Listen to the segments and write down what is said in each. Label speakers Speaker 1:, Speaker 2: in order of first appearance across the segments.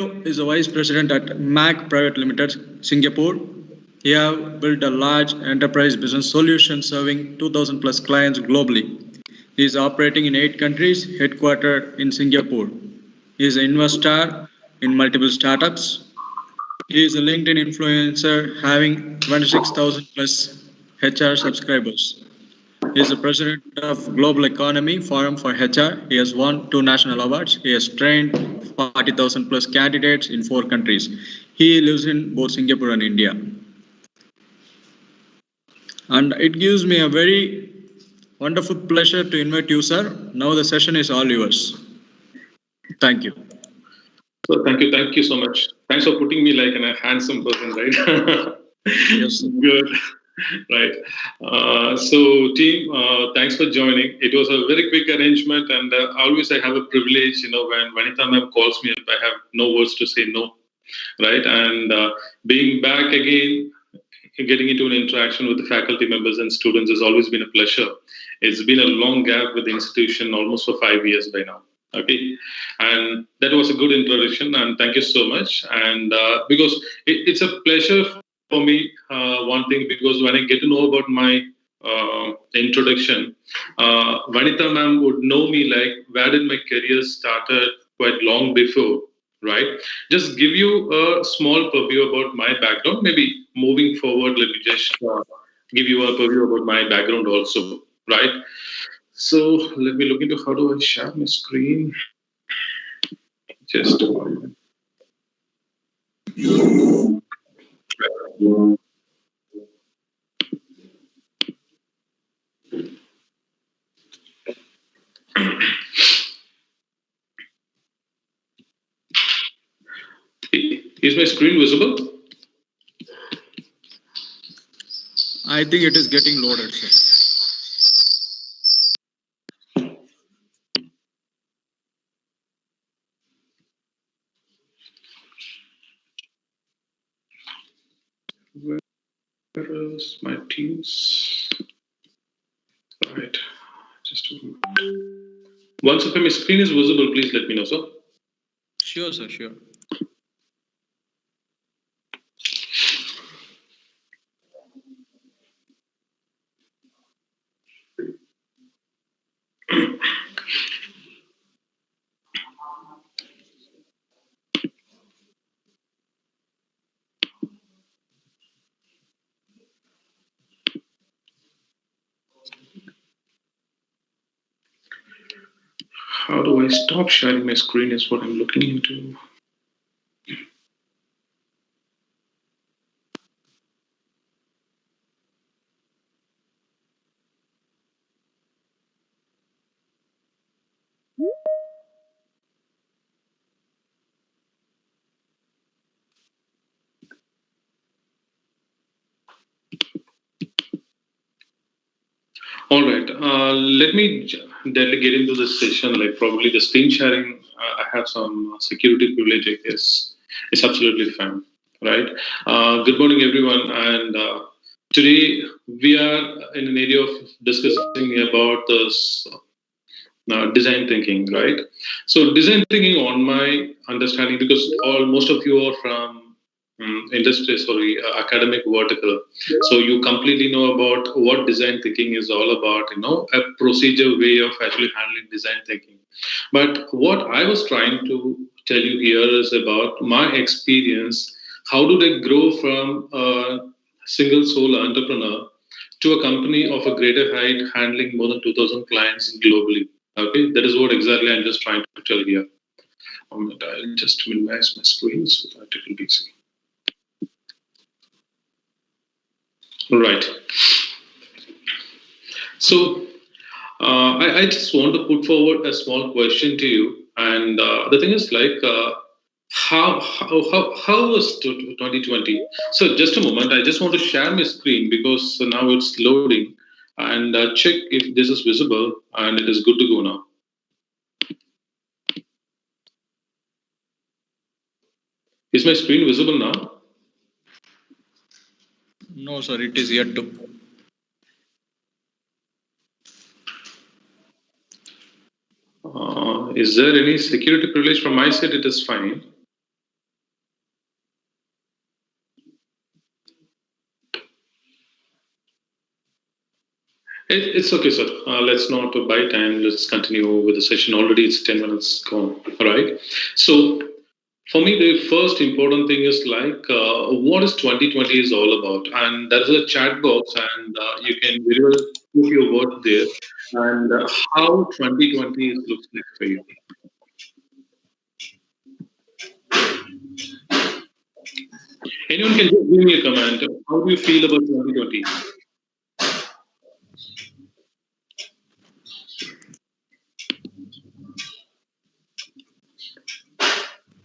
Speaker 1: is a vice president at MAC Private Limited, Singapore. He have built a large enterprise business solution serving 2,000 plus clients globally. He is operating in 8 countries, headquartered in Singapore. He is an investor in multiple startups. He is a LinkedIn influencer having 26,000 plus HR subscribers. He is the president of Global Economy Forum for HR. He has won 2 national awards. He has trained 40,000 plus candidates in 4 countries. He lives in both Singapore and India. And it gives me a very wonderful pleasure to invite you, sir. Now the session is all yours. Thank you.
Speaker 2: So thank you so much. Thanks for putting me like a handsome person, right?
Speaker 1: Yes, sir.
Speaker 2: Good. Right. So, team, thanks for joining. It was a very quick arrangement, and always I have a privilege, when Vanitha ma'am calls me up, I have no words to say no, right? And being back again, getting into an interaction with the faculty members and students has always been a pleasure. It's been a long gap with the institution, almost for 5 years by now. Okay, and that was a good introduction, and thank you so much. And because it's a pleasure for me, one thing, because when I get to know about my introduction, Vanitha ma'am would know me like where did my career started quite long before, right? Just give you a small purview about my background. Maybe moving forward, let me just give you a purview about my background also, right? So let me look into how do I share my screen. Just a moment. Is my screen visible?
Speaker 1: I think it is getting loaded, sir.
Speaker 2: Where is my Teams? Right. Just a moment. Once if my screen is visible, please let me know, sir.
Speaker 1: Sure, sir, sure.
Speaker 2: How do I stop sharing my screen is what I'm looking into. All right. Let me directly get into this session. Like probably the screen sharing, I have some security privilege. I guess it's absolutely fine. Right. Good morning, everyone. And today we are in an area of discussing about this design thinking. Right. So design thinking, on my understanding, because most of you are from industry, sorry, academic vertical. So you completely know about what design thinking is all about, a procedure way of actually handling design thinking. But what I was trying to tell you here is about my experience. How do they grow from a single sole entrepreneur to a company of a greater height handling more than 2,000 clients globally? Okay, that is what exactly I'm just trying to tell here. I'll just minimize my screen so that it will be easy. Right. So I just want to put forward a small question to you, and the thing is like, how was 2020? So just a moment, I just want to share my screen because now it's loading, and check if this is visible, and it is good to go now. Is my screen visible now?
Speaker 1: No, sir, it is yet to.
Speaker 2: Is there any security privilege from my side? It is fine. It's okay, sir. Let's not buy time. Let's continue with the session. Already it's 10 minutes gone. All right. So for me, the first important thing is like what is 2020 is all about. And there's a chat box, and you can very well put your word there and how 2020 is looks like for you. Anyone can just give me a comment. How do you feel about 2020?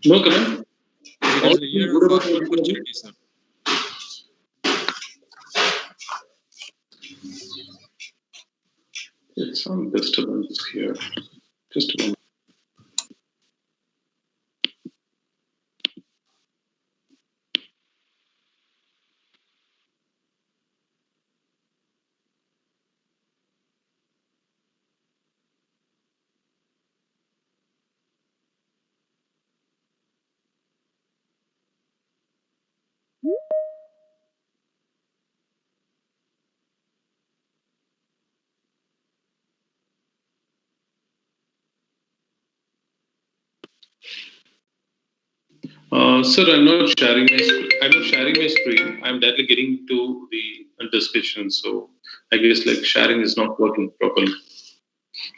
Speaker 2: No comment?
Speaker 1: It
Speaker 2: All
Speaker 1: is a year
Speaker 2: good
Speaker 1: of
Speaker 2: about 2020?
Speaker 1: opportunities, sir.
Speaker 2: It's some disturbance here. Just a moment. Sir, I'm not sharing my screen. I'm directly getting to the discussion. So I guess like sharing is not working properly.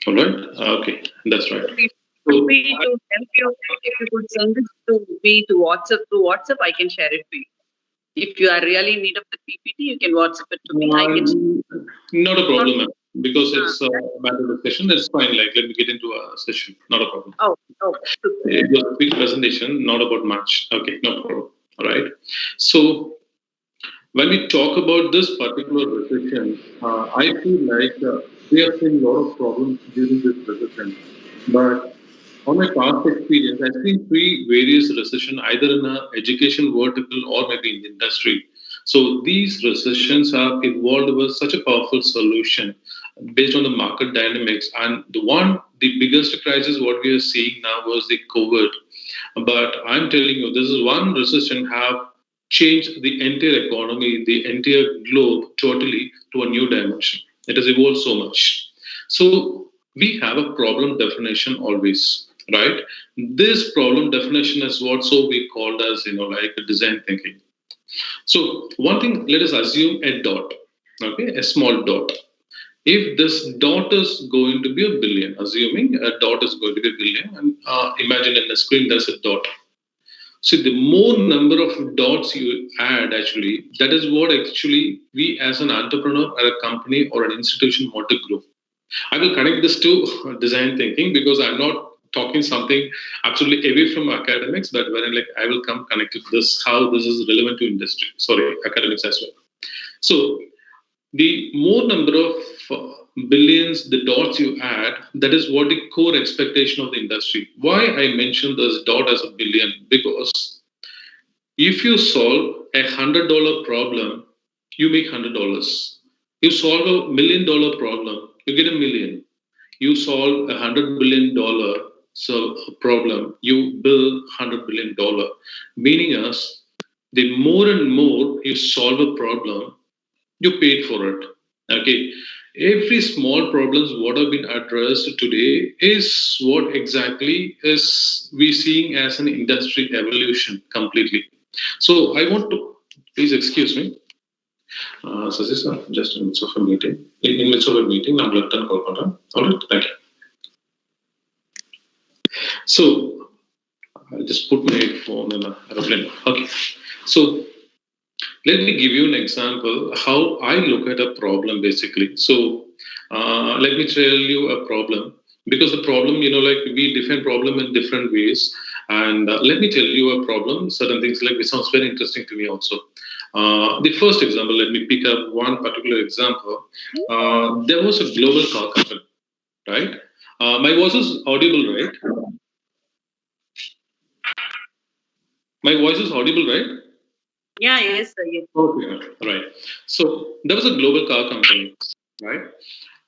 Speaker 2: All right. Okay, that's right.
Speaker 3: If
Speaker 2: So
Speaker 3: me to help you, if you could send it to me to WhatsApp, through WhatsApp, I can share it for you. If you are really in need of the PPT, you can WhatsApp it to me. I can.
Speaker 2: not a problem, ma'am, because
Speaker 3: Ah,
Speaker 2: it's a matter of discussion. That's fine. Like let me get into a session. Not a problem.
Speaker 3: oh, oh, super.
Speaker 2: It was a quick presentation, not about much. Okay, no problem. All right. So when we talk about this particular recession, I feel like we have seen a lot of problems during this recession. But on my past experience, I've seen three various recession, either in a education vertical or maybe in the industry. So these recessions have evolved with such a powerful solution based on the market dynamics. And the biggest crisis what we are seeing now was the COVID. But I'm telling you, this is one recession have changed the entire economy, the entire globe totally to a new dimension. It has evolved so much. So we have a problem definition always, right? This problem definition is what so we called as like a design thinking. So one thing, let us assume a dot, okay, a small dot. If this dot is going to be a billion, assuming a dot is going to be a billion, and imagine in the screen there's a dot. So the more number of dots you add, actually, that is what actually we as an entrepreneur or a company or an institution want to grow. I will connect this to design thinking because I'm not talking something absolutely away from academics, but when like I will come connect to this, how this is relevant to industry. Sorry, academics as well. So the more number of billions, the dots you add, that is what the core expectation of the industry. Why I mentioned this dot as a billion? Because if you solve $100 problem, you make $100. You solve $1 million problem, you get a million. You solve $100 billion problem, you bill $100 billion. Meaning us, the more and more you solve a problem, you paid for it. Okay. Every small problems what have been addressed today is what exactly is we seeing as an industry evolution completely. So I want to please excuse me. Sasi sir, just in midst of a meeting. In midst of a meeting, I'm left on call. All right, thank you. So I'll just put my phone in a aeroplane. Okay. So let me give you an example how I look at a problem basically. So let me tell you a problem because the problem, like we define problem in different ways. And let me tell you a problem. Certain things like this sounds very interesting to me also. The first example, let me pick up one particular example. There was a global car company, right? My voice is audible, right? My voice is audible, right?
Speaker 3: Yeah, yes, sir. Yes.
Speaker 2: Okay, right. So there was a global car company, right?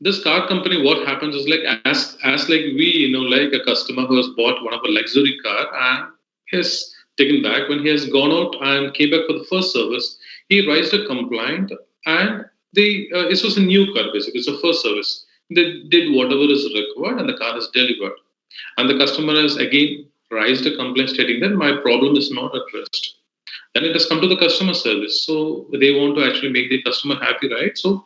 Speaker 2: This car company, what happens is like as like we, like a customer who has bought one of a luxury car and he has taken back when he has gone out and came back for the first service, he raised a complaint and This was a new car basically. It's a first service. They did whatever is required, and the car is delivered. And the customer has again raised a complaint stating that my problem is not addressed. Then it has come to the customer service. So they want to actually make the customer happy, right? So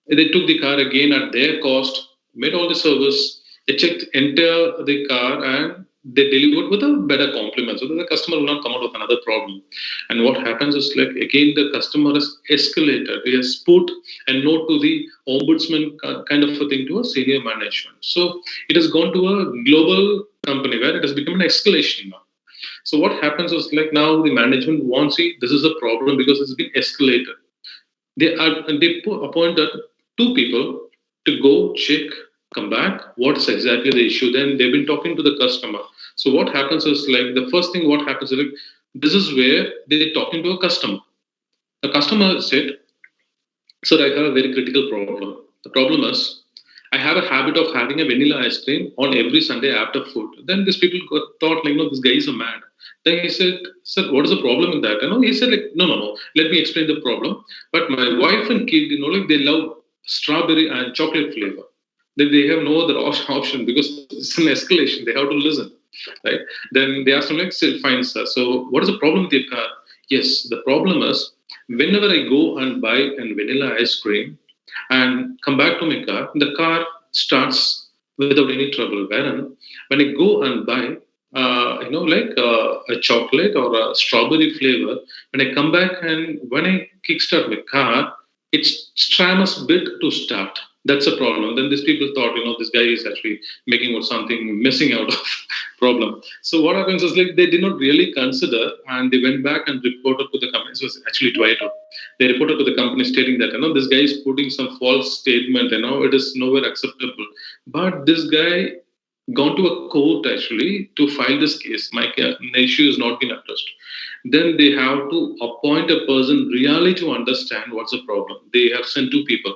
Speaker 2: they took the car again at their cost, made all the service, they checked enter the car, and they delivered with a better compliment so that the customer will not come out with another problem. And what happens is like again the customer has escalated. He has put a note to the ombudsman kind of a thing to a senior management. So it has gone to a global company where it has become an escalation now. So what happens is like now the management wants see this is a problem because it's been escalated. They appointed two people to go check, come back. What's exactly the issue? Then they've been talking to the customer. So what happens is like the first thing what happens is like this is where they're talking to a customer. The customer said, "Sir, I have a very critical problem. The problem is I have a habit of having a vanilla ice cream on every Sunday after food." Then these people thought like, no, this guy is a mad. Then he said, "Sir, what is the problem in that?" He said like, no. Let me explain the problem. But my wife and kid, like they love strawberry and chocolate flavor. Then they have no other option because it's an escalation. They have to listen, right? Then they asked him like, "Still fine, sir. So what is the problem with your car?" "Yes, the problem is whenever I go and buy a vanilla ice cream and come back to my car, the car starts without any trouble. Wherein when I go and buy, a chocolate or a strawberry flavor, when I come back and when I kickstart my car, it's stramus bit to start. That's a problem." Then these people thought, this guy is actually making out something, missing out of problem. So what happens is like they did not really consider, and they went back and reported to the company. It was actually Twitter. They reported to the company stating that this guy is putting some false statement. It is nowhere acceptable. But this guy gone to a court actually to file this case. My issue has not been addressed. Then they have to appoint a person really to understand what's the problem. They have sent two people,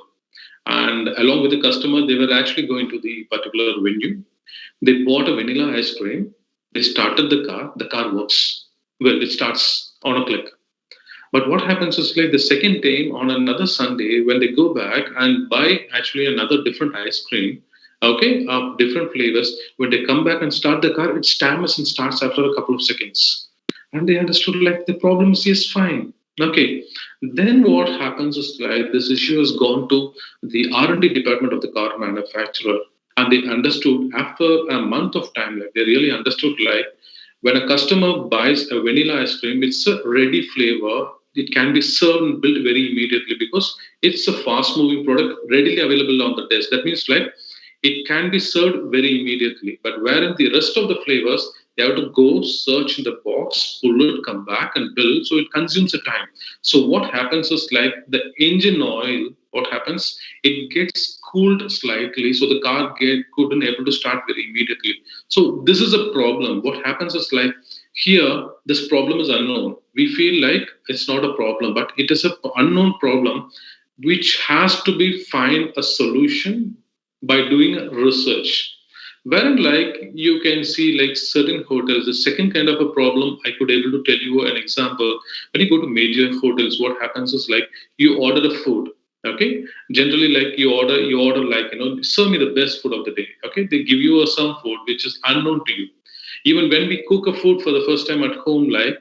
Speaker 2: and along with the customer, they were actually going to the particular venue. They bought a vanilla ice cream. They started the car. The car works. Well, it starts on a click. But what happens is like the second time on another Sunday, when they go back and buy actually another different ice cream, okay, of different flavors, when they come back and start the car, it stammers and starts after a couple of seconds. And they understood like the problem is yes, fine. Okay. Then what happens is like this issue has gone to the R&D department of the car manufacturer. And they understood after a month of time, like they really understood like when a customer buys a vanilla ice cream, it's a ready flavor. It can be served and built very immediately because it's a fast moving product readily available on the desk. That means like it can be served very immediately. But wherein the rest of the flavors, they have to go search in the box, pull it, come back and build. So it consumes a time. So what happens is like the engine oil, what happens? It gets cooled slightly, so the car couldn't able to start very immediately. So this is a problem. What happens is like here, this problem is unknown. We feel like it's not a problem, but it is an unknown problem which has to be find a solution by doing research. Wherein like you can see like certain hotels, the second kind of a problem I could able to tell you an example. When you go to major hotels, what happens is like you order the food. Okay, generally like you order like serve me the best food of the day. Okay, they give you some food which is unknown to you. Even when we cook a food for the first time at home, like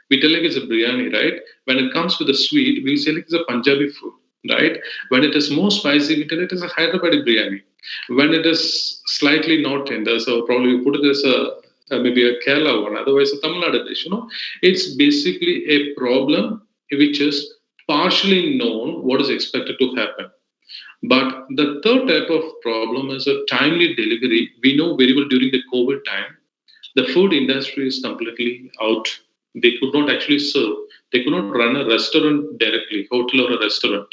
Speaker 2: we tell like it's a biryani, right? When it comes with a sweet, we say like it's a Punjabi food, right? When it is more spicy, we tell it is a Hyderabadi biryani. When it is slightly not tender, so probably we put it as maybe a Kerala one, otherwise a Tamil Nadu dish. It's basically a problem which is partially known what is expected to happen. But the third type of problem is a timely delivery. We know very well during the COVID time, the food industry is completely out. They could not actually serve. They could not run a restaurant directly, hotel or a restaurant.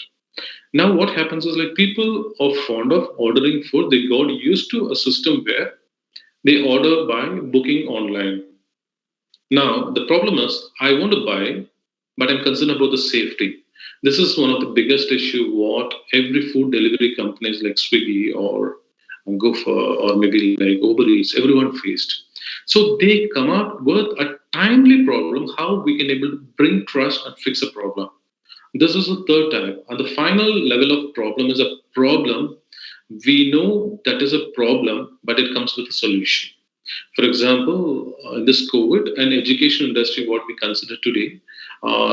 Speaker 2: Now what happens is like people are fond of ordering food. They got used to a system where they order by booking online. Now the problem is I want to buy, but I'm concerned about the safety. This is one of the biggest issue what every food delivery companies like Swiggy or Gopher or maybe like Uber Eats, everyone faced. So they come up with a timely problem how we can able to bring trust and fix a problem. This is the third type. And the final level of problem is a problem. We know that is a problem, but it comes with a solution. For example, in this COVID and education industry, what we consider today,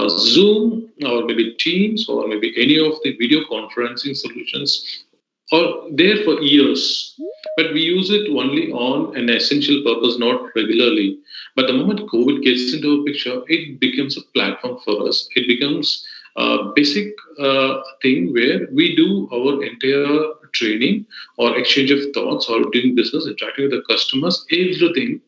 Speaker 2: Zoom or maybe Teams or maybe any of the video conferencing solutions are there for years, but we use it only on an essential purpose, not regularly. But the moment COVID gets into a picture, it becomes a platform for us. It becomes a basic thing where we do our entire training or exchange of thoughts or doing business, interacting with the customers, everything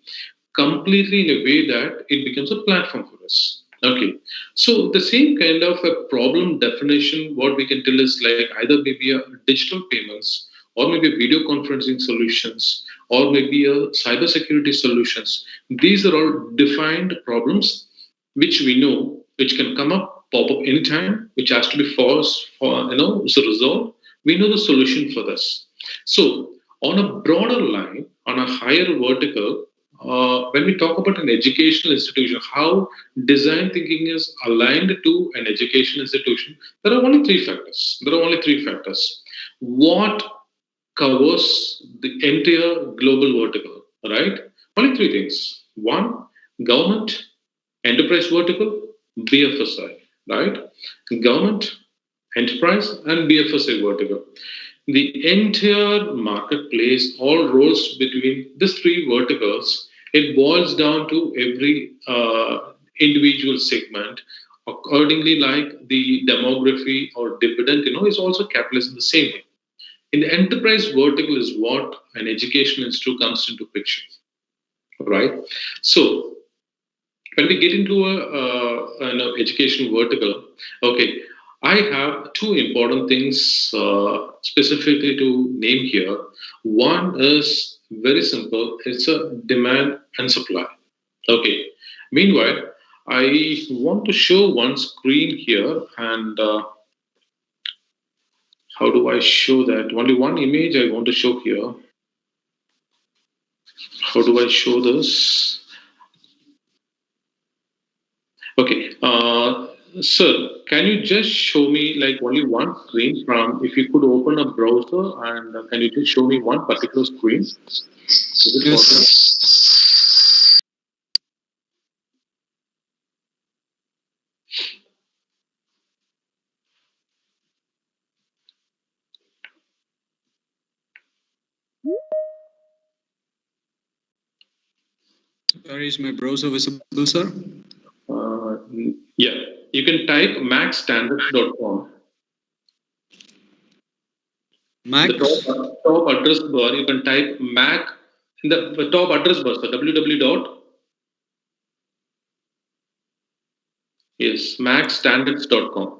Speaker 2: completely in a way that it becomes a platform for us. Okay, so the same kind of a problem definition, what we can tell is like either maybe a digital payments or maybe video conferencing solutions or maybe a cybersecurity solutions. These are all defined problems which we know which can come up, pop up anytime, which has to be forced for so resolved. We know the solution for this. So on a broader line, on a higher vertical, when we talk about an educational institution, how design thinking is aligned to an educational institution, there are only three factors. There are only three factors. What covers the entire global vertical, right? Only three things. One, government, enterprise vertical, BFSI, right? Government, enterprise, and BFSI vertical. The entire marketplace all rolls between these three verticals. It boils down to every individual segment. Accordingly, like the demography or dividend, is also capitalized in the same way. In the enterprise vertical is what an educational institute comes into picture, right? So when we get into an education vertical, okay, I have two important things specifically to name here. One is very simple, it's a demand and supply. Okay, meanwhile, I want to show one screen here, and how do I show that? Only one image I want to show here. How do I show this? Okay. Sir, can you just show me like only one screen from, if you could open a browser and can you just show me one particular screen? Is it possible?
Speaker 1: Yes. Where is my browser visible, sir?
Speaker 2: Yeah, you can type macstandards.com.
Speaker 1: Mac.
Speaker 2: The top address bar, you can type Mac in the top address bar, so www dot, yes, macstandards.com.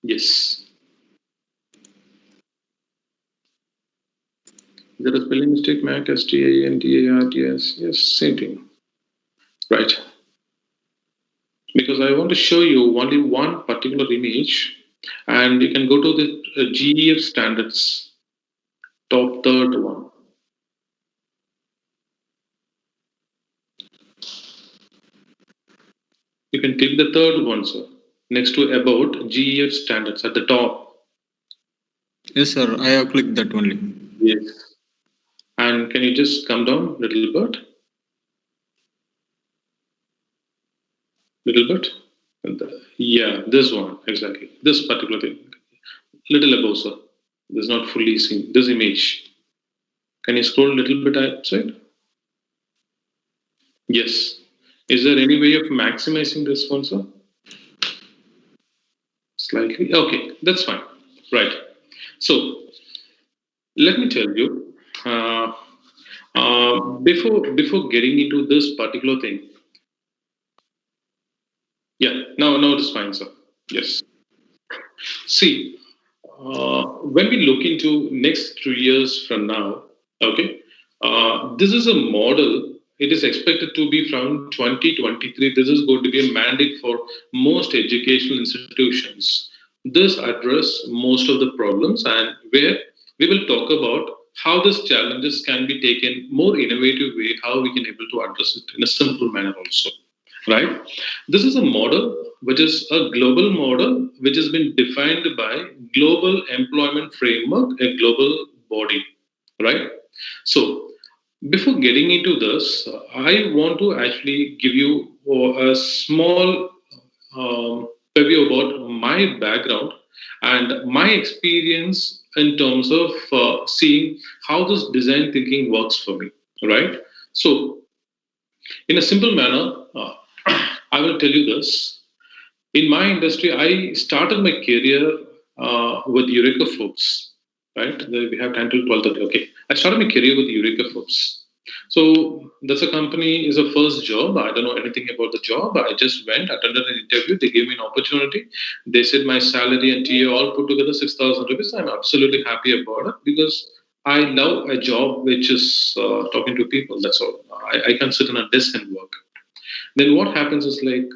Speaker 2: Yes. Is there a spelling mistake? Mac, STANDARDS. Yes, same thing. Right. Because I want to show you only one particular image, and you can go to the GEF standards, top third one. You can click the third one, sir, next to about GEF standards at the top.
Speaker 1: Yes, sir. I have clicked that only.
Speaker 2: Yes. And can you just come down a little bit? Little bit? Yeah, this one, exactly. This particular thing. Little above, sir. This is not fully seen. This image. Can you scroll a little bit outside? Yes. Is there any way of maximizing this one, sir? Slightly. Okay, that's fine. Right. So let me tell you, before getting into this particular thing, yeah, now it is fine, sir. Yes. See, when we look into next 3 years from now, okay, this is a model. It is expected to be from 2023. This is going to be a mandate for most educational institutions. This address most of the problems, and where we will talk about how these challenges can be taken more innovative way, how we can able to address it in a simple manner also, right? This is a model which is a global model which has been defined by global employment framework, a global body, right? So before getting into this, I want to actually give you a small preview about my background and my experience in terms of seeing how this design thinking works for me, right? So, in a simple manner, I will tell you this. In my industry, I started my career with Eureka Foods, right? We have time till 12:30. Okay, I started my career with Eureka Foods. So that's a company is a first job. I don't know anything about the job. I just went, attended an interview. They gave me an opportunity. They said my salary and TA all put together 6,000 rupees. I'm absolutely happy about it because I love a job which is talking to people. That's all. I can sit in a desk and work. Then what happens is like,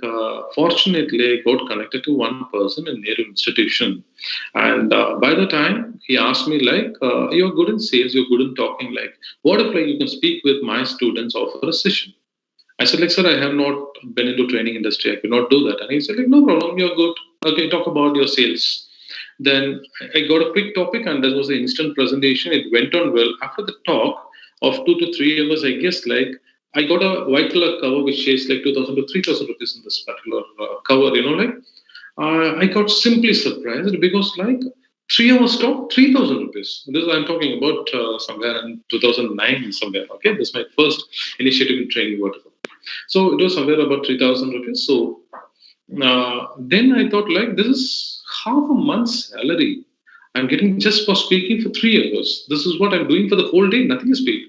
Speaker 2: fortunately, I got connected to one person in their institution, and by the time he asked me like, "You're good in sales, you're good in talking. Like, what if like you can speak with my students, offer a session?" I said like, "Sir, I have not been into training industry. I cannot do that." And he said like, "No problem, you're good. Okay, talk about your sales." Then I got a quick topic, and that was an instant presentation. It went on well. After the talk of 2 to 3 hours, I guess like I got a white color cover which says like 2,000 to 3,000 rupees in this particular cover. Like I got simply surprised because like 3 hours talk, 3,000 rupees. This I'm talking about somewhere in 2009 somewhere. Okay, this is my first initiative in training vertical. So it was somewhere about 3,000 rupees. So then I thought like this is half a month's salary I'm getting just for speaking for 3 hours. This is what I'm doing for the whole day. Nothing is paid.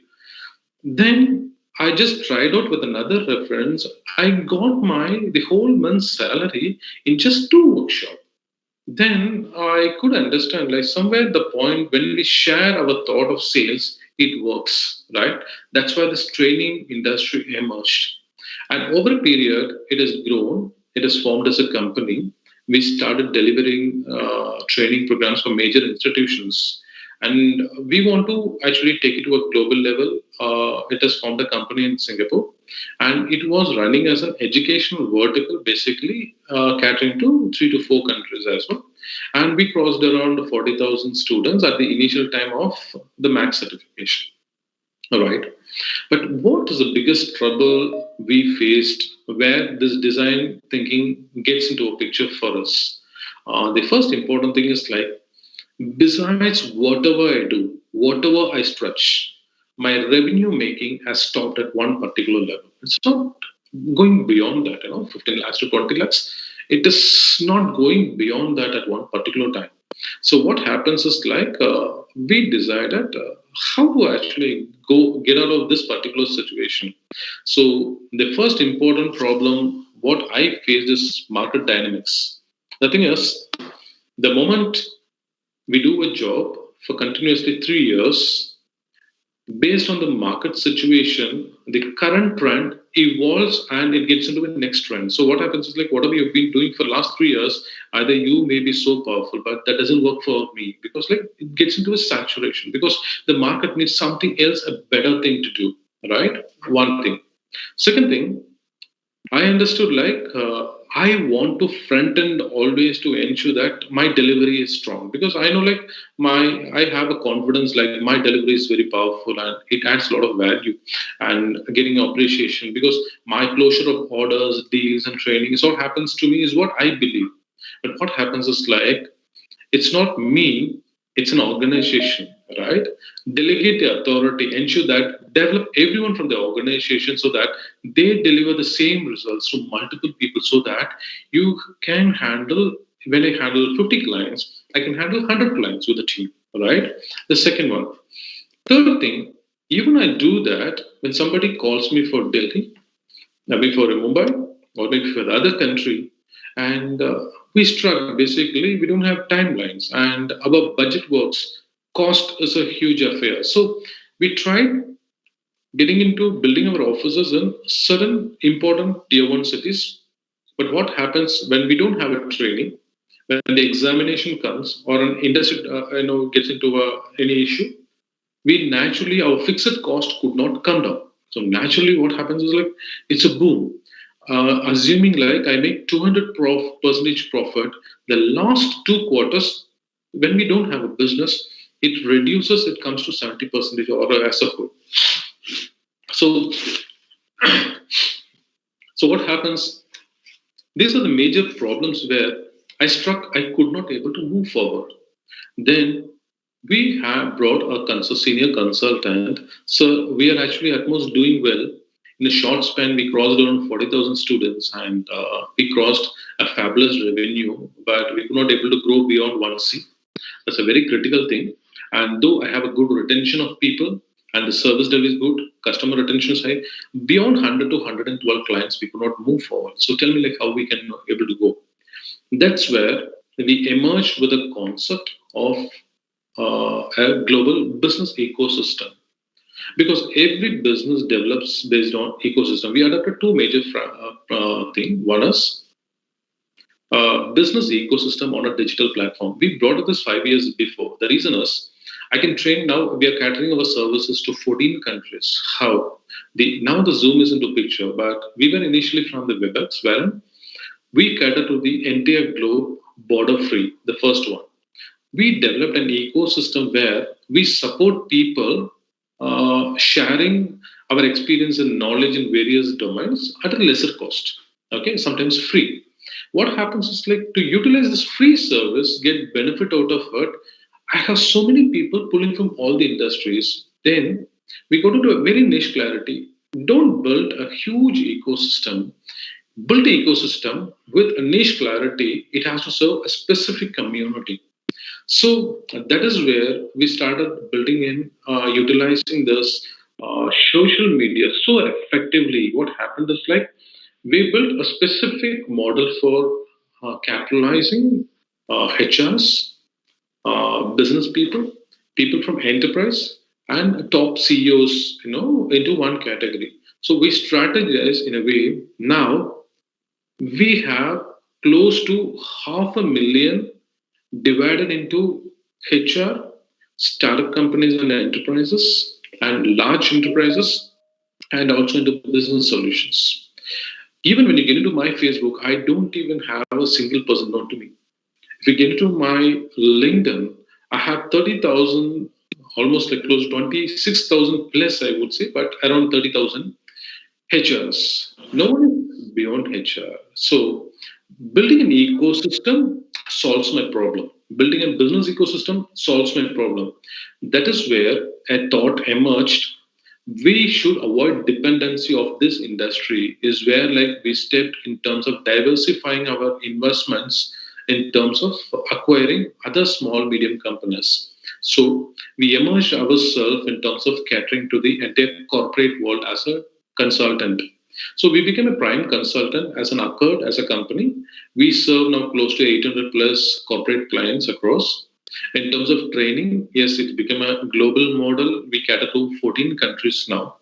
Speaker 2: Then I just tried out with another reference. I got the whole month's salary in just 2 workshops. Then I could understand like somewhere the point when we share our thought of sales, it works, right? That's why this training industry emerged. And over a period, it has grown. It has formed as a company. We started delivering training programs for major institutions. And we want to actually take it to a global level. It has formed a company in Singapore. And it was running as an educational vertical, basically catering to 3 to 4 countries as well. And we crossed around 40,000 students at the initial time of the max certification. All right. But what is the biggest trouble we faced where this design thinking gets into a picture for us? The first important thing is like, besides whatever I do, whatever I stretch, my revenue making has stopped at one particular level. It's not going beyond that, 15 lakhs to 20 lakhs. It is not going beyond that at one particular time. So what happens is like we decided how to actually go get out of this particular situation. So the first important problem, what I faced is market dynamics. The thing is, the moment we do a job for continuously 3 years, based on the market situation, the current trend evolves and it gets into the next trend. So what happens is like whatever you've been doing for last 3 years, either you may be so powerful, but that doesn't work for me because like it gets into a saturation because the market needs something else, a better thing to do. Right? One thing. Second thing, I understood like I want to front end always to ensure that my delivery is strong because I know like I have a confidence like my delivery is very powerful and it adds a lot of value and getting appreciation because my closure of orders, deals, and training is what happens to me is what I believe. But what happens is like it's not me, it's an organization, right? Delegate the authority, ensure that develop everyone from the organization so that they deliver the same results to multiple people so that you can handle, when I handle 50 clients, I can handle 100 clients with a team, right? The second one. Third thing, even I do that when somebody calls me for Delhi, maybe for Mumbai, or maybe for the other country, and we struck basically, we don't have timelines, and our budget works. Cost is a huge affair. So we tried getting into building our offices in certain important tier one cities. But what happens when we don't have a training, when the examination comes or an industry gets into any issue? we naturally, our fixed cost could not come down. So naturally what happens is like it's a boom. Assuming like I make 200% profit, the last 2 quarters, when we don't have a business, it reduces, it comes to 70% or as a whole. So, so what happens? These are the major problems where I struck, I could not able to move forward. Then we have brought a senior consultant. So we are actually at most doing well. In a short span, we crossed around 40,000 students and we crossed a fabulous revenue, but we could not able to grow beyond 1C. That's a very critical thing. And though I have a good retention of people and the service level is good, customer retention is high, beyond 100 to 112 clients, we could not move forward. So tell me like how we can able to go. That's where we emerged with a concept of a global business ecosystem, because every business develops based on ecosystem. We adopted two major things. One is business ecosystem on a digital platform. We brought up this 5 years before. The reason is I can train now. We are catering our services to 14 countries. How? Now the Zoom is into picture, but we were initially from the WebEx, wherein we cater to the entire globe border free, the first one. We developed an ecosystem where we support people sharing our experience and knowledge in various domains at a lesser cost. Okay, sometimes free. What happens is like to utilize this free service, get benefit out of it. I have so many people pulling from all the industries. Then we go to a very niche clarity. Don't build a huge ecosystem. Build the ecosystem with a niche clarity. It has to serve a specific community. So that is where we started building in, utilizing this social media so effectively. What happened is like we built a specific model for capitalizing HRs, business people, people from enterprise, and top CEOs, into one category. So we strategize in a way. Now we have close to 500,000 divided into HR, startup companies and enterprises, and large enterprises, and also into business solutions. Even when you get into my Facebook, I don't even have a single person known to me. If you get into my LinkedIn, I have 30,000, almost like close to 26,000 plus, I would say, but around 30,000 HRs. No one is beyond HR. So building an ecosystem solves my problem. Building a business ecosystem solves my problem. That is where a thought emerged. We should avoid dependency of this industry, is where like we stepped in terms of diversifying our investments in terms of acquiring other small medium companies. So we emerged ourselves in terms of catering to the entire corporate world as a consultant. So we became a prime consultant as an Accord as a company. We serve now close to 800 plus corporate clients across. In terms of training, yes, it became a global model. We cater to 14 countries now.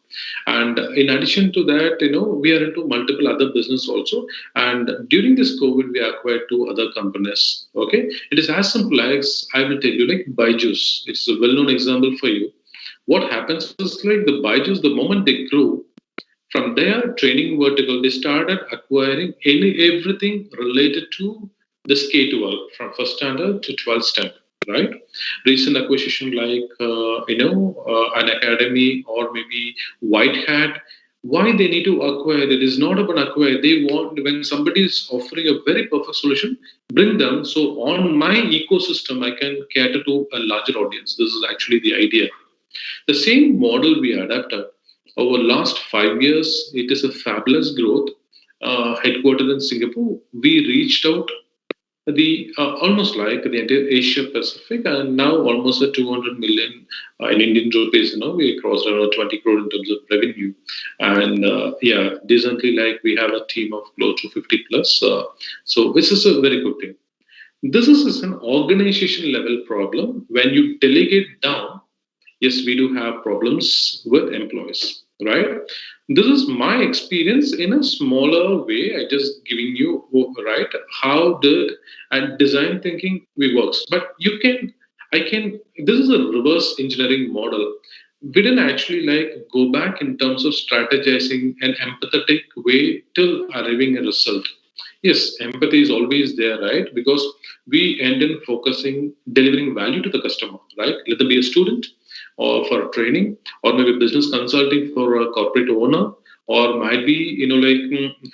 Speaker 2: And in addition to that, we are into multiple other business also. And during this COVID, we acquired two other companies. Okay, it is as simple as I will tell you, like Byju's. It's a well-known example for you. What happens is like the Byju's, the moment they grew, from their training vertical, they started acquiring everything related to the K-12 from first standard to 12th standard, right? Recent acquisition like, an academy or maybe White Hat. Why they need to acquire it is not about acquire. They want, when somebody is offering a very perfect solution, bring them. So on my ecosystem, I can cater to a larger audience. This is actually the idea. The same model we adapted over last 5 years. It is a fabulous growth. Headquartered in Singapore, we reached out the almost like the entire Asia Pacific, and now almost at 200 million in Indian rupees. We crossed around 20 crore in terms of revenue, and yeah, decently like we have a team of close to 50 plus. So this is a very good thing. This is an organization level problem. When you delegate down, yes, we do have problems with employees, right? This is my experience in a smaller way. I just giving you, right, how did and design thinking we works. But you can This is a reverse engineering model. We didn't actually like go back in terms of strategizing an empathetic way till arriving a result. Yes, empathy is always there, right? Because we end in focusing, delivering value to the customer, right? Let them be a student or for training, or maybe business consulting for a corporate owner, or might be,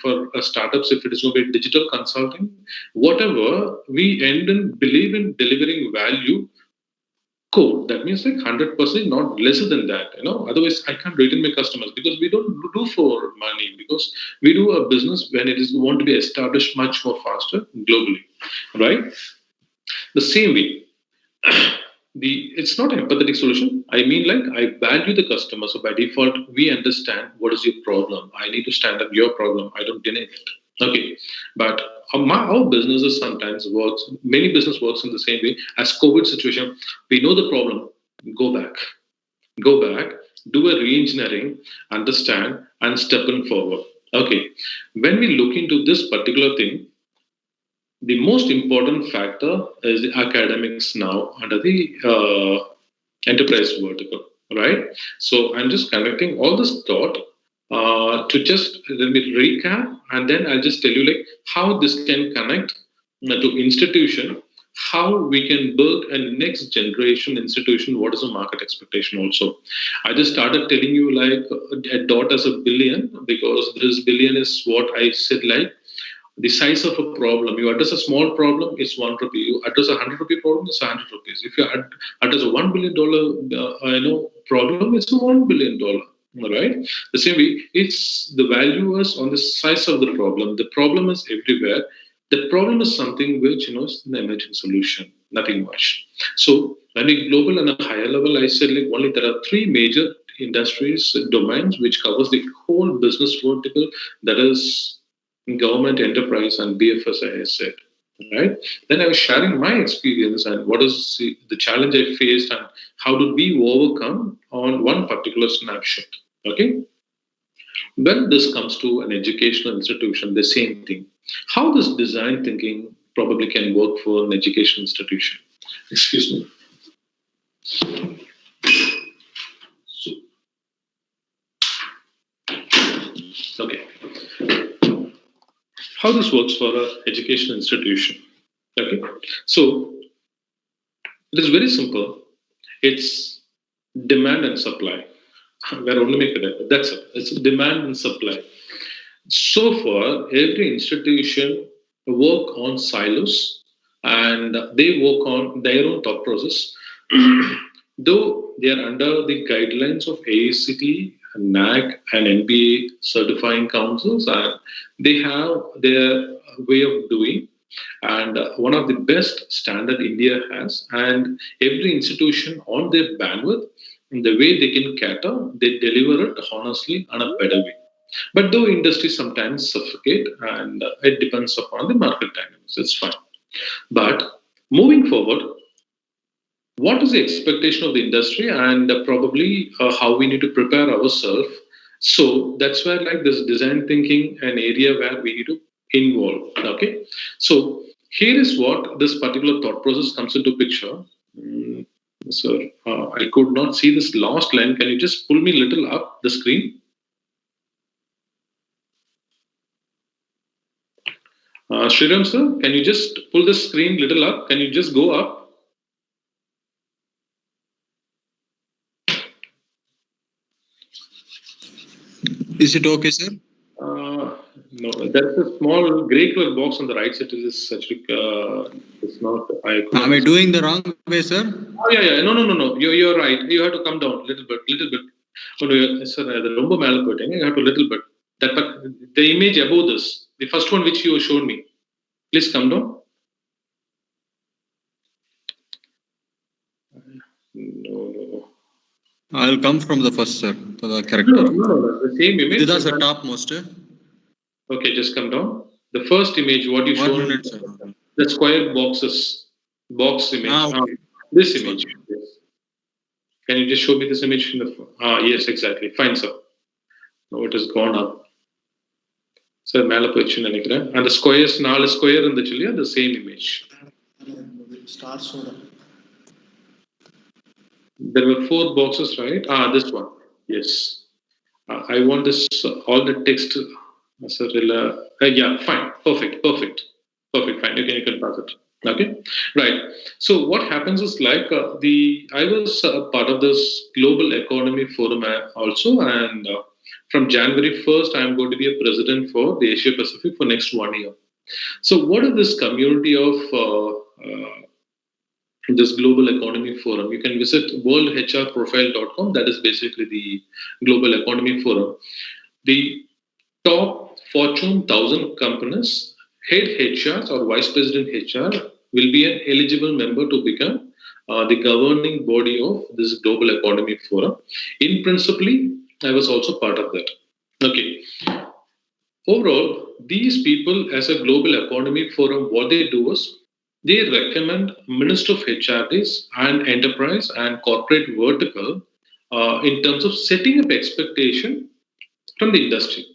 Speaker 2: for startups if it is going to be digital consulting, whatever, we end in believe in delivering value. Cool. That means like 100%, not lesser than that. Otherwise, I can't retain my customers because we don't do for money. Because we do a business when it is want to be established much more faster globally, right? The same way, it's not an empathetic solution. I mean, like I value the customer, so by default, we understand what is your problem. I need to stand up your problem. I don't deny it. Okay, but our businesses sometimes works. Many business works in the same way as COVID situation. We know the problem. Go back, do a re-engineering, understand, and step in forward. Okay, when we look into this particular thing, the most important factor is the academics now under the enterprise vertical, right? So I'm just connecting all this thought to just let me recap, and then I'll just tell you like how this can connect to institution, how we can build a next generation institution. What is the market expectation? Also, I just started telling you like a dot as a billion because this billion is what I said like the size of a problem. You address a small problem, it's 1 rupee. You address a 100 rupee problem, it's 100 rupees. If you address a $1 billion problem, it's $1 billion. Right? The same way, it's the value is on the size of the problem. The problem is everywhere. The problem is something which is an emerging solution, nothing much. So when we global and a higher level, I said like only there are three major industries domains which covers the whole business vertical. That is government, enterprise, and BFS, I said, right? Then I was sharing my experience and what is the challenge I faced and how did we overcome on one particular snapshot. Okay. When this comes to an educational institution, the same thing. How this design thinking probably can work for an educational institution. Excuse me. Okay. How this works for an educational institution. Okay. So it is very simple. It's demand and supply. We're only making it. That's it. It's demand and supply. So far, every institution work on silos and they work on their own thought process. Though they are under the guidelines of AICTE, NAC, and NBA certifying councils, and they have their way of doing. And one of the best standard India has, and every institution on their bandwidth, in the way they can cater, they deliver it honestly and a better way. But though industry sometimes suffocate, and it depends upon the market dynamics, it's fine. But moving forward, what is the expectation of the industry and probably how we need to prepare ourselves? So that's where like this design thinking an area where we need to involve. Okay, so here is what this particular thought process comes into picture. Sir, I could not see this last line. Can you just pull me a little up the screen? Sriram sir, can you just pull the screen little up? Can you just go up?
Speaker 1: Is it okay, sir?
Speaker 2: No, there's a small grey color box on the right side. It is actually it's not.
Speaker 1: Am I doing the wrong way, sir?
Speaker 2: Oh yeah. No. You're right. You have to come down a little bit. Oh, no, sir, the ரொம்ப மேல போயிட்டீங்க. You have to little bit. That the image above this, the first one which you showed me. Please come down. No.
Speaker 1: I'll come from the first, sir, to the character.
Speaker 2: No. The same image.
Speaker 1: That's the topmost.
Speaker 2: Okay, just come down. The first image, what you showed, the square box image.
Speaker 1: Okay.
Speaker 2: This image. Yes. Can you just show me this image? Yes, exactly. Fine, sir. Now it has gone up. Sir, மேல போயிடுச்சுன்னு நினைக்கிறேன். And the squares, 4 square இருந்துச்சு இல்லையா, the same image. There were four boxes, right? This one. Yes. I want this all the text as a yeah, fine, perfect, fine. You can pass it. Okay, right. So what happens is like the I was part of this global economy forum also, and from January 1st, I am going to be a president for the Asia Pacific for next 1 year. So what is this community of this global economy forum? You can visit worldhrprofile.com. That is basically the global economy forum. The top Fortune 1000 companies, head HRs or vice president HR will be an eligible member to become the governing body of this global economy forum. In principally, I was also part of that. Okay. Overall, these people as a global economy forum, what they do is they recommend Minister of HRDs and enterprise and corporate vertical in terms of setting up expectation from the industry.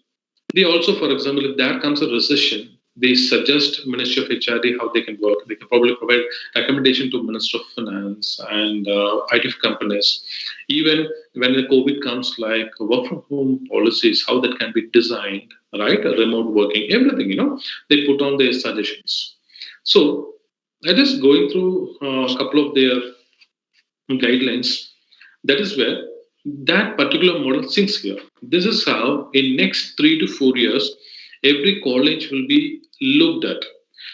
Speaker 2: They also, for example, if there comes a recession, they suggest Ministry of HRD how they can work. They can probably provide recommendation to Minister of Finance and IT companies. Even when the COVID comes, like work from home policies, how that can be designed, right? Remote working, everything, they put on their suggestions. So I just going through a couple of their guidelines. That is where that particular model sinks here. This is how in next 3 to 4 years, every college will be looked at.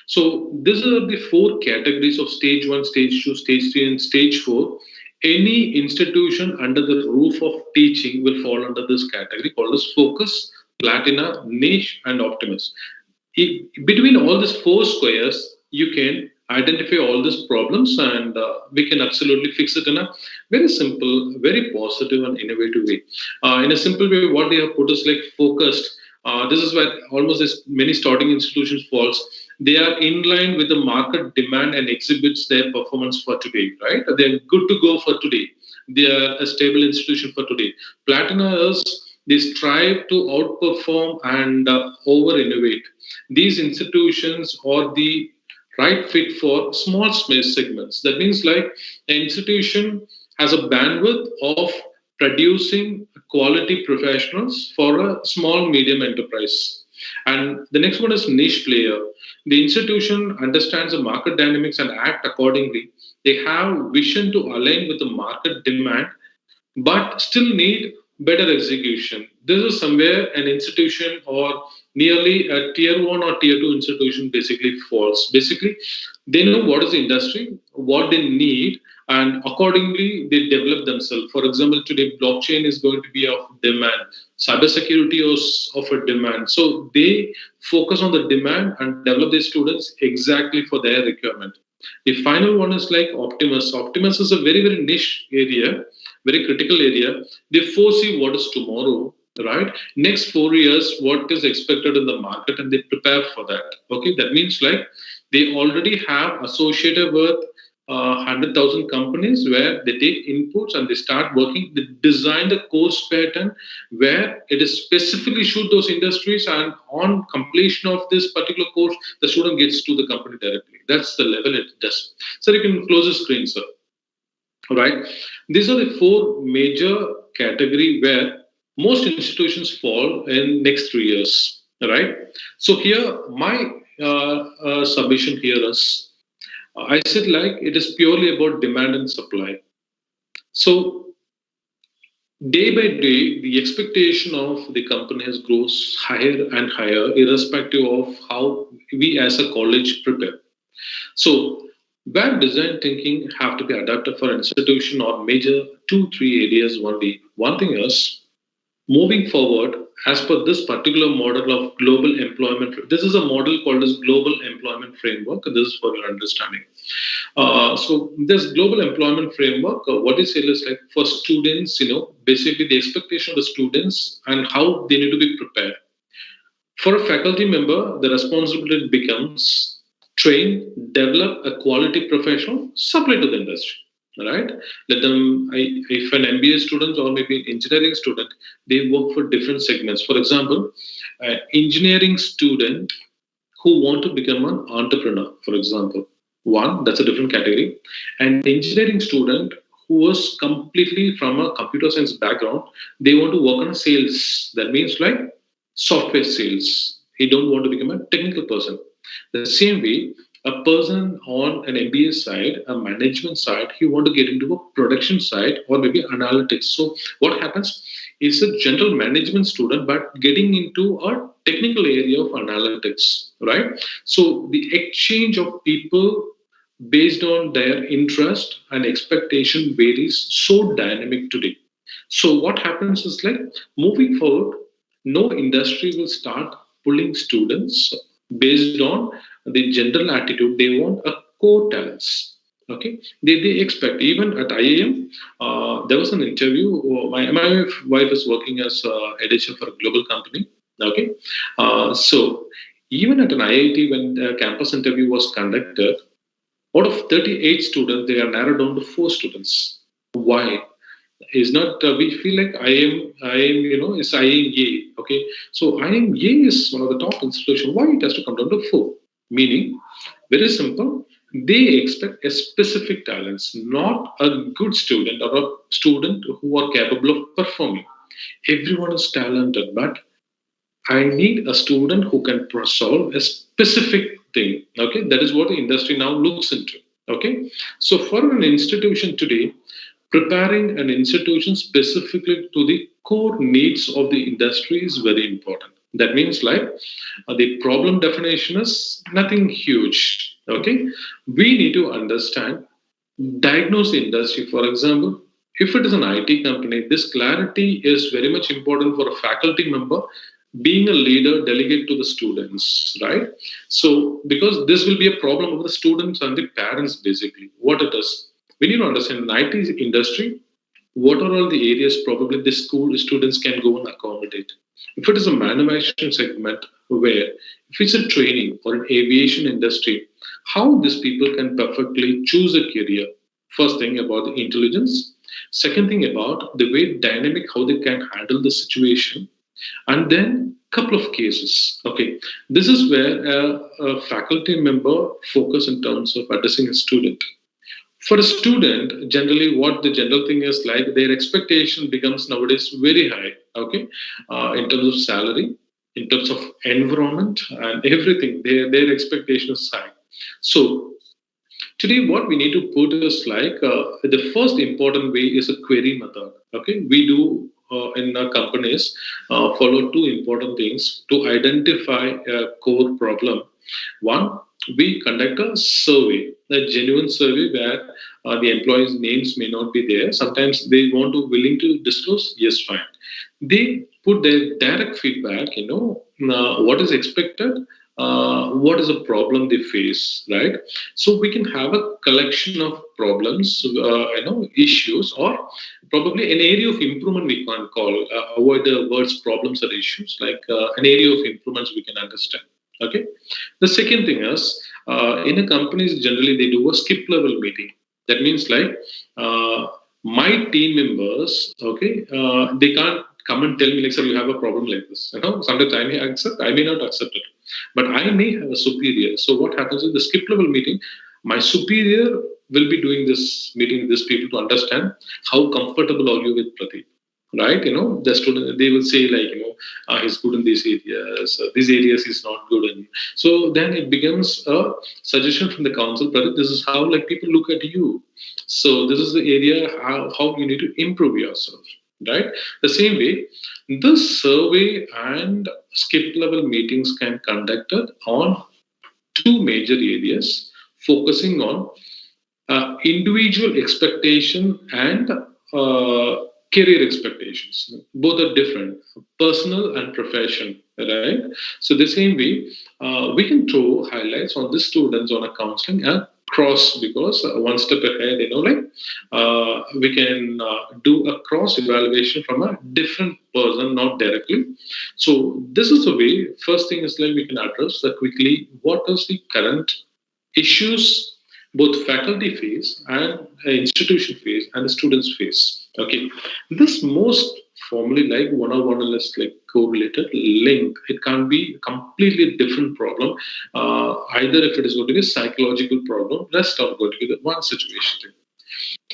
Speaker 2: So these are the four categories of stage one, stage two, stage three, and stage four. Any institution under the roof of teaching will fall under this category called as focus, platina, niche, and optimus. Between all these four squares, you can identify all these problems, and we can absolutely fix it in a very simple, very positive, and innovative way. In a simple way, what they have put is like focused. This is where almost as many starting institutions falls. They are in line with the market demand and exhibits their performance for today, right? They're good to go for today. They are a stable institution for today. Platina is they strive to outperform and over innovate. These institutions are the right fit for small space segments. That means like an institution has a bandwidth of producing quality professionals for a small medium enterprise. And the next one is niche player. The institution understands the market dynamics and act accordingly. They have vision to align with the market demand but still need better execution. This is somewhere an institution or nearly a tier one or tier two institution basically falls. Basically, they know what is the industry, what they need, and accordingly they develop themselves. For example, today blockchain is going to be of demand, cybersecurity is of a demand. So they focus on the demand and develop their students exactly for their requirement. The final one is like Optimus. Optimus is a very, very niche area, very critical area. They foresee what is tomorrow, right? Next 4 years, what is expected in the market, and they prepare for that. Okay, that means like they already have associated with 100,000 companies where they take inputs and they start working. They design the course pattern where it is specifically shoot those industries, and on completion of this particular course, the student gets to the company directly. That's the level it does. So you can close the screen, sir. All right. These are the four major category where most institutions fall in next 3 years. All right. So here, my submission here is, I said like it is purely about demand and supply. So day by day, the expectation of the companies grows higher and higher, irrespective of how we as a college prepare. So, where design thinking have to be adapted for institution or major 2-3 areas only. One thing is moving forward as per this particular model of global employment. This is a model called as global employment framework. This is for your understanding. So this global employment framework, what is it is like for students, basically the expectation of the students and how they need to be prepared. For a faculty member, the responsibility becomes train, develop a quality professional, supply to the industry. Right? Let them, if an MBA student or maybe an engineering student, they work for different segments. For example, an engineering student who want to become an entrepreneur, for example, one, that's a different category. An engineering student who was completely from a computer science background, they want to work on sales. That means like software sales. He don't want to become a technical person. The same way, a person on an MBA side, a management side, he want to get into a production side or maybe analytics. So what happens is a general management student, but getting into a technical area of analytics, right? So the exchange of people based on their interest and expectation varies so dynamic today. So what happens is like moving forward, no industry will start pulling students based on the general attitude. They want a core talents. Okay, they expect even at IIM. There was an interview. My wife is working as head HR for a global company. Okay, so even at an IIT, when the campus interview was conducted, out of 38 students, they are narrowed down to 4 students. Why? Is not we feel like I am is IMA. Okay, so IMA is one of the top institutions. Why it has to come down to 4? Meaning, very simple. They expect a specific talents, not a good student or a student who are capable of performing. Everyone is talented, but I need a student who can solve a specific thing. Okay, that is what the industry now looks into. Okay, so for an institution today, preparing an institution specifically to the core needs of the industry is very important. That means like the problem definition is nothing huge. Okay, we need to understand, diagnose the industry. For example, if it is an IT company, this clarity is very much important for a faculty member being a leader, delegate to the students, right? So, because this will be a problem of the students and the parents, basically, what it is. We need to understand in IT industry, what are all the areas probably the school students can go and accommodate. If it is a manufacturing segment where, if it's a training or an aviation industry, how these people can perfectly choose a career. First thing about the intelligence. Second thing about the way dynamic, how they can handle the situation, and then couple of cases. Okay, this is where a faculty member focus in terms of addressing a student. For a student, generally what the general thing is like, their expectation becomes nowadays very high. Okay, in terms of salary, in terms of environment and everything, their expectation is high. So today, what we need to put is like the first important way is a query method. Okay, we do in our companies follow two important things to identify a core problem. One, we conduct a survey, a genuine survey where the employees' names may not be there. Sometimes they want to willing to disclose. Yes, fine. They put their direct feedback. What is expected, what is a problem they face, right? So we can have a collection of problems, issues, or probably an area of improvement we can call. Avoid the words problems or issues, like an area of improvements we can understand. Okay. The second thing is, in a companies generally they do a skip level meeting. That means like my team members, okay, they can't come and tell me like, sir, you have a problem like this. Sometimes I may accept, I may not accept it, but I may have a superior. So what happens is the skip level meeting, my superior will be doing this meeting with these people to understand how comfortable are you with Pradeep, right? The student, they will say like, he's good in these areas he's not good in. So then it becomes a suggestion from the council, Pradeep, this is how like people look at you. So this is the area how you need to improve yourself, right? The same way, this survey and skip level meetings can conducted on two major areas, focusing on individual expectation and career expectations. Both are different, personal and profession, right? So the same way, we can throw highlights on the students on a counseling and cross, because one step ahead, we can do a cross evaluation from a different person, not directly. So this is the way. First thing is like we can address that quickly. What is the current issues both faculty face and institution face and the students face? Okay, this most formally like one-on-one is like correlated link. It can't be a completely different problem. Either if it is going to be a psychological problem, rest are going to be the one situation.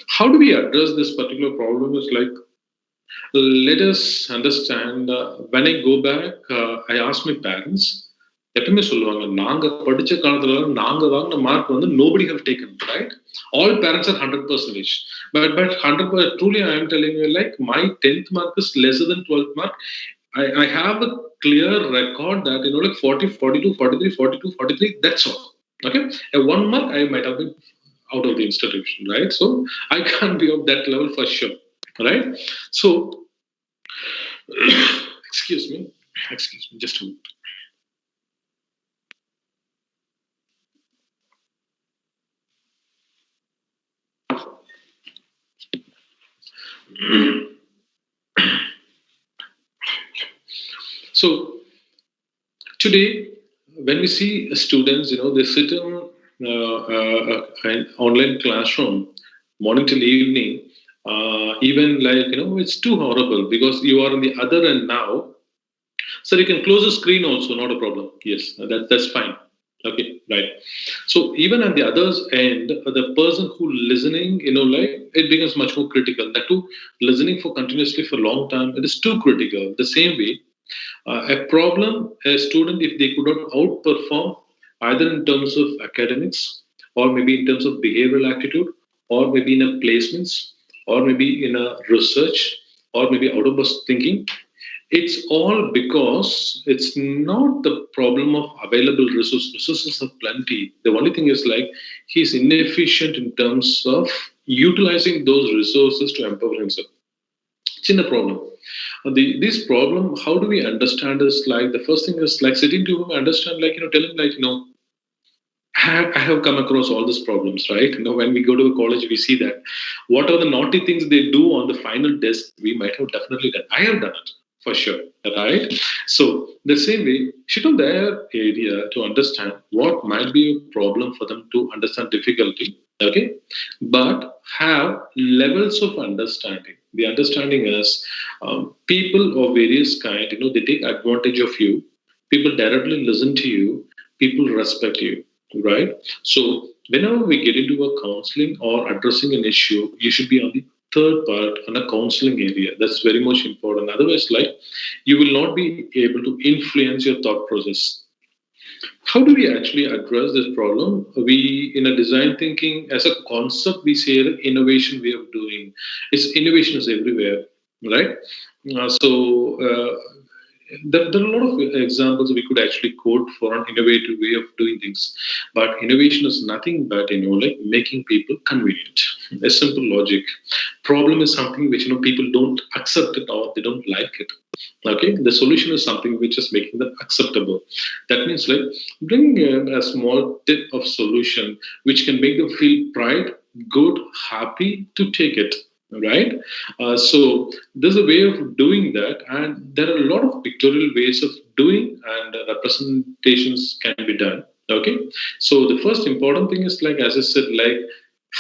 Speaker 2: How do we address this particular problem? Is like, let us understand. When I go back, I ask my parents. எப்பவுமே சொல்லுவாங்க நாங்க படிச்ச காலத்துல நாங்க வாங்கின mark வந்து nobody have taken, right? All parents are 100%, but 100%, truly I am telling you, like my 10th mark is lesser than 12th mark. I have a clear record that, like 40, 42, 43, 42, 43, that's all. Okay, at 1 mark I might have been out of the institution, right? So I can't be of that level for sure, right? So excuse me, just a minute. So today, when we see students, they sit in an online classroom morning till evening. Even like, it's too horrible because you are on the other end now. So you can close the screen also, not a problem. Yes, that's fine. Okay, right. So even at the other end, the person who listening, like it becomes much more critical. That too, listening for continuously for a long time, it is too critical. The same way, a problem, a student, if they could not outperform either in terms of academics or maybe in terms of behavioral aptitude or maybe in a placements or maybe in a research or maybe out of box thinking, it's all because it's not the problem of available resources. Resources are plenty. The only thing is like he's inefficient in terms of utilizing those resources to empower himself. It's in the problem. This problem, how do we understand is like the first thing is like sitting to him, understand, like, tell him, like, I have come across all these problems, right? When we go to a college, we see that what are the naughty things they do on the final desk, we might have definitely done. I have done it for sure, right? So the same way, sit on their area to understand what might be a problem for them to understand difficulty, okay? But have levels of understanding. The understanding is people of various kind, they take advantage of you. People directly listen to you. People respect you, right? So whenever we get into a counseling or addressing an issue, you should be on the third part on a counseling area. That's very much important. Otherwise, like you will not be able to influence your thought process. How do we actually address this problem? We, in a design thinking, as a concept, we say the innovation way of doing. It's innovation is everywhere, right? There are a lot of examples we could actually quote for an innovative way of doing things. But innovation is nothing but, like making people convenient. A simple logic. Problem is something which, people don't accept it or they don't like it. Okay, the solution is something which is making them acceptable. That means like bringing a small tip of solution which can make them feel pride, good, happy to take it, right? So there's a way of doing that, and there are a lot of pictorial ways of doing, and representations can be done. Okay, so the first important thing is, like as I said, like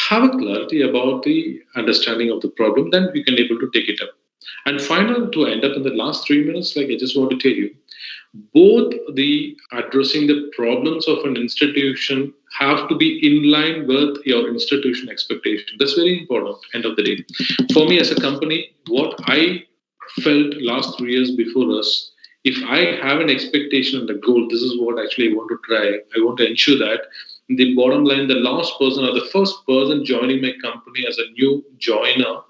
Speaker 2: have a clarity about the understanding of the problem, then we can able to take it up. And final, to end up in the last 3 minutes, like I just want to tell you, both the addressing the problems of an institution have to be in line with your institution expectation. That's very important. End of the day, for me as a company, what I felt last 3 years before us, if I have an expectation and a goal, this is what actually I want to try. I want to ensure that the bottom line, the last person or the first person joining my company as a new joiner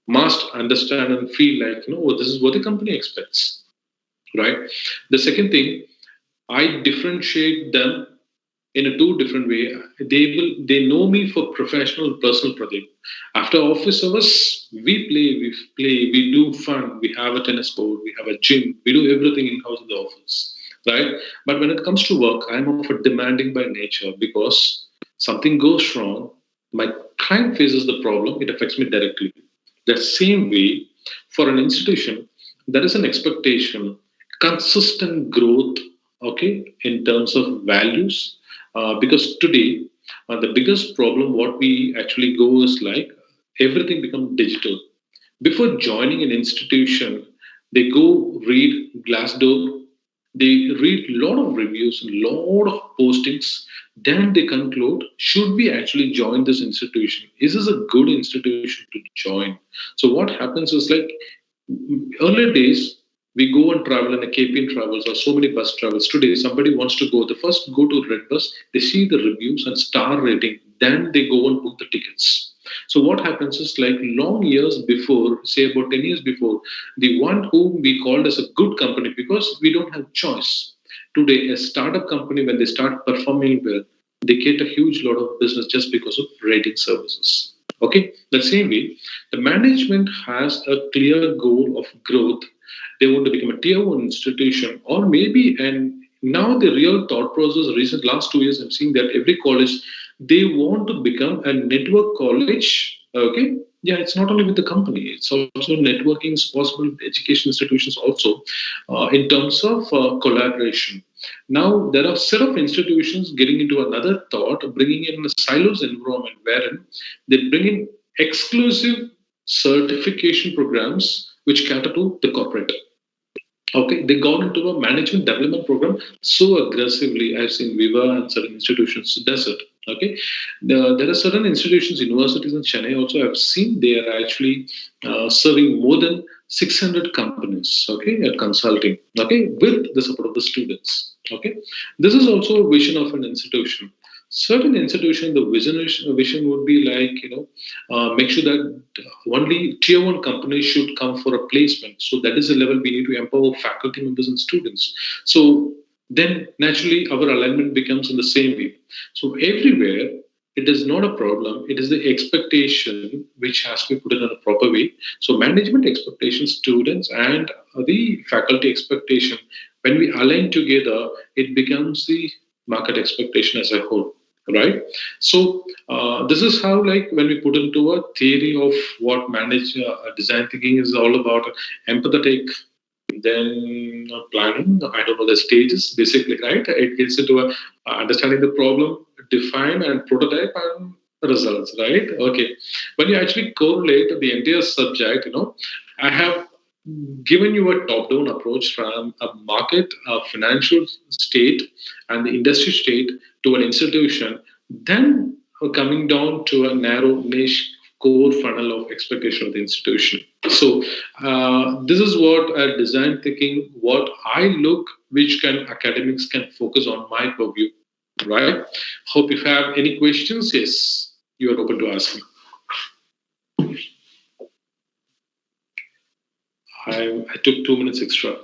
Speaker 2: must understand and feel like, this is what the company expects, right? The second thing, I differentiate them in a two different way. They know me for professional personal project. After office hours, we do fun, we have a tennis court, we have a gym, we do everything in house in the office, right? But when it comes to work, I'm of a demanding by nature because something goes wrong, my client faces the problem, it affects me directly. The same way, for an institution, there is an expectation, consistent growth, okay, in terms of values. Because today, the biggest problem, what we actually go is like everything become digital. Before joining an institution, they go read Glassdoor, They read a lot of reviews, a lot of postings, then they conclude, should we actually join this institution? Is this a good institution to join? So what happens is like earlier days, we go and travel in a KPN travels or so many bus travels. Today, somebody wants to go, the first go to Red Bus, they see the reviews and star rating, then they go and book the tickets. So what happens is like long years before, say about 10 years before, the one whom we called as a good company because we don't have choice. Today, a startup company, when they start performing well, they get a huge lot of business just because of rating services. Okay, the same way, the management has a clear goal of growth. They want to become a tier one institution, or maybe, and now the real thought process, recent last 2 years, I'm seeing that every college they want to become a network college. Okay, yeah, it's not only with the company; it's also networking is possible with education institutions also, in terms of collaboration. Now there are set of institutions getting into another thought, bringing in a silos environment wherein they bring in exclusive certification programs which cater to the corporate. Okay, they got into a management development program so aggressively. I've seen Viva and certain institutions does it. Okay, there are certain institutions, universities in Chennai also. I've seen they are actually serving more than 600 companies. Okay, at consulting. Okay, with the support of the students. Okay, this is also a vision of an institution. Certain institution, the vision would be like make sure that only tier one companies should come for a placement. So that is the level we need to empower faculty members and students. So then naturally our alignment becomes in the same way. So everywhere it is not a problem. It is the expectation which has to be put in a proper way. So management expectation, students and the faculty expectation. When we align together, it becomes the market expectation as a whole, right? So this is how, like, when we put into a theory of what design thinking is all about, empathetic, then planning, I don't know the stages basically, right? It gets into a understanding the problem, define and prototype and results, right? Okay, when you actually correlate the entire subject, I have given you a top-down approach from a market, a financial state, and the industry state to an institution, then coming down to a narrow niche core funnel of expectation of the institution. So this is what design thinking, what I look, which can academics can focus on my purview, right? Hope if you have any questions, yes, you are open to ask me. I took 2 minutes extra.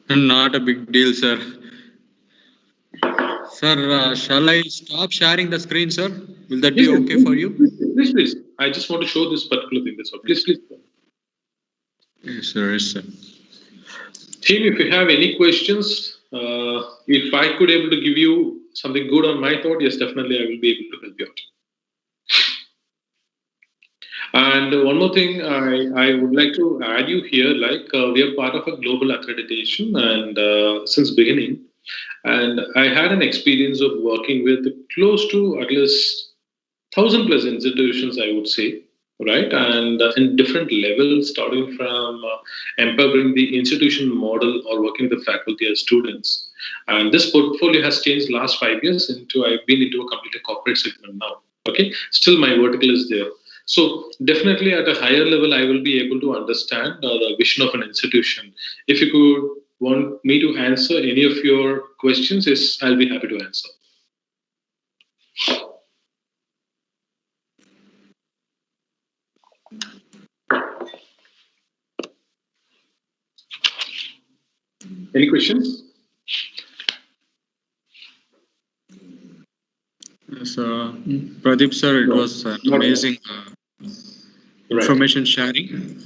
Speaker 1: Not a big deal, sir. Sir, shall I stop sharing the screen, sir? Will that be okay for you?
Speaker 2: Please, please. I just want to show this particular thing. That's all. Please, please.
Speaker 1: Yes, sir. Yes, sir.
Speaker 2: Team, if you have any questions, if I could able to give you something good on my thought, yes, definitely I will be able to help you out. And one more thing I would like to add you here, like we are part of a global accreditation and since beginning, and I had an experience of working with close to at least 1,000+ institutions, I would say, right? And in different levels, starting from empowering the institution model or working with the faculty as students. And this portfolio has changed last 5 years into, I've been into a complete corporate segment now. Okay, still my vertical is there. So definitely at a higher level, I will be able to understand the vision of an institution. If you could want me to answer any of your questions, yes, I'll be happy to answer. Any questions?
Speaker 1: Yes, Pradeep, sir, it was amazing information sharing.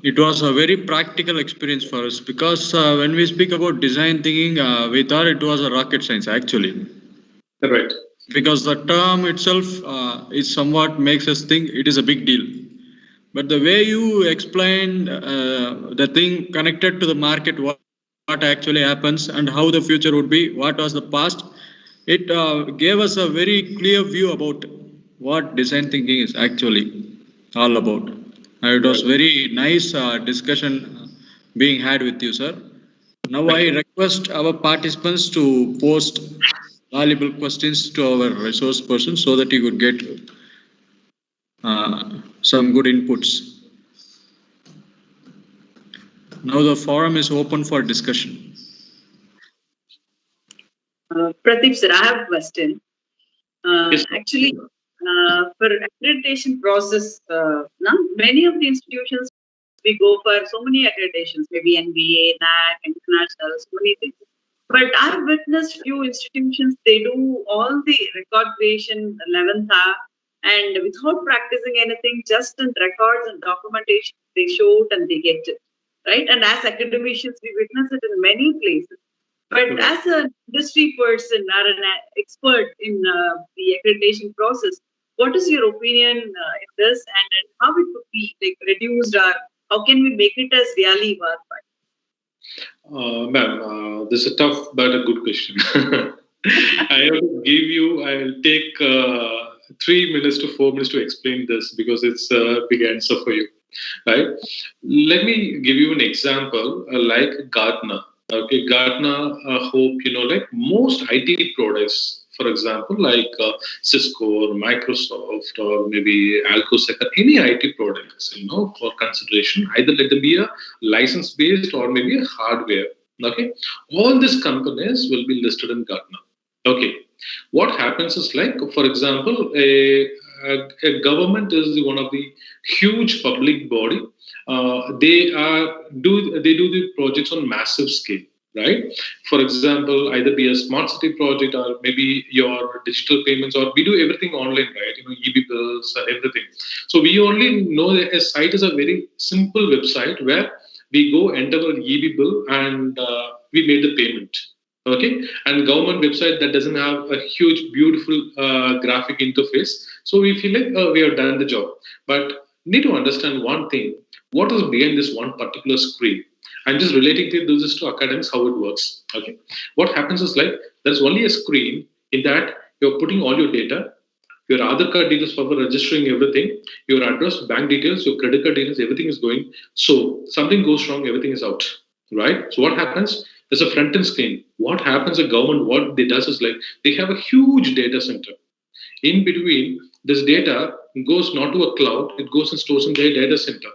Speaker 1: It was a very practical experience for us because when we speak about design thinking, we thought it was a rocket science actually.
Speaker 2: Right.
Speaker 1: Because the term itself is somewhat makes us think it is a big deal. But the way you explained the thing connected to the market, what actually happens and how the future would be, what was the past, it gave us a very clear view about what design thinking is actually all about. It was very nice discussion being had with you, sir. Now I request our participants to post valuable questions to our resource person so that you could get some good inputs. Now the forum is open for discussion.
Speaker 3: Pradeep sir, I have a question.
Speaker 2: Yes.
Speaker 3: Actually, for accreditation process, now many of the institutions we go for so many accreditations, maybe NBA, NAC, international, so many things. But I've witnessed few institutions, they do all the record creation 11th hour and without practicing anything, just in records and documentation, they show it and they get it. Right? And as academicians, we witness it in many places. But as an industry person or an expert in the accreditation process, what is your opinion in this and how it could be like reduced or how can we make it as really worthwhile?
Speaker 2: Ma'am, this is a tough but a good question. I'll take 3 minutes to 4 minutes to explain this because it's a big answer for you. Right? Let me give you an example like Gartner. Okay, Gartner, hope you know, like most IT products, for example, like Cisco or Microsoft or maybe Alcosec or any IT products, you know, for consideration, either let them be a license based or maybe a hardware. Okay, all these companies will be listed in Gartner. Okay, what happens is like, for example, a government is one of the huge public body. They do the projects on massive scale, right? For example, either be a smart city project or maybe your digital payments, or we do everything online, right? You know, EB bills, everything. So we only know that a site is a very simple website where we go enter an EB bill and we made the payment. Okay, and government website that doesn't have a huge, beautiful graphic interface. So we feel like we have done the job, but need to understand one thing: what is behind this one particular screen? I'm just relating this to academics how it works. Okay, what happens is like there's only a screen in that you're putting all your data, your Aadhaar card details for registering everything, your address, bank details, your credit card details, everything is going. So something goes wrong, everything is out, right? So what happens? There's a front end screen. What happens? The government, what they does is like they have a huge data center. In between, this data goes not to a cloud; it goes and stores in their data center.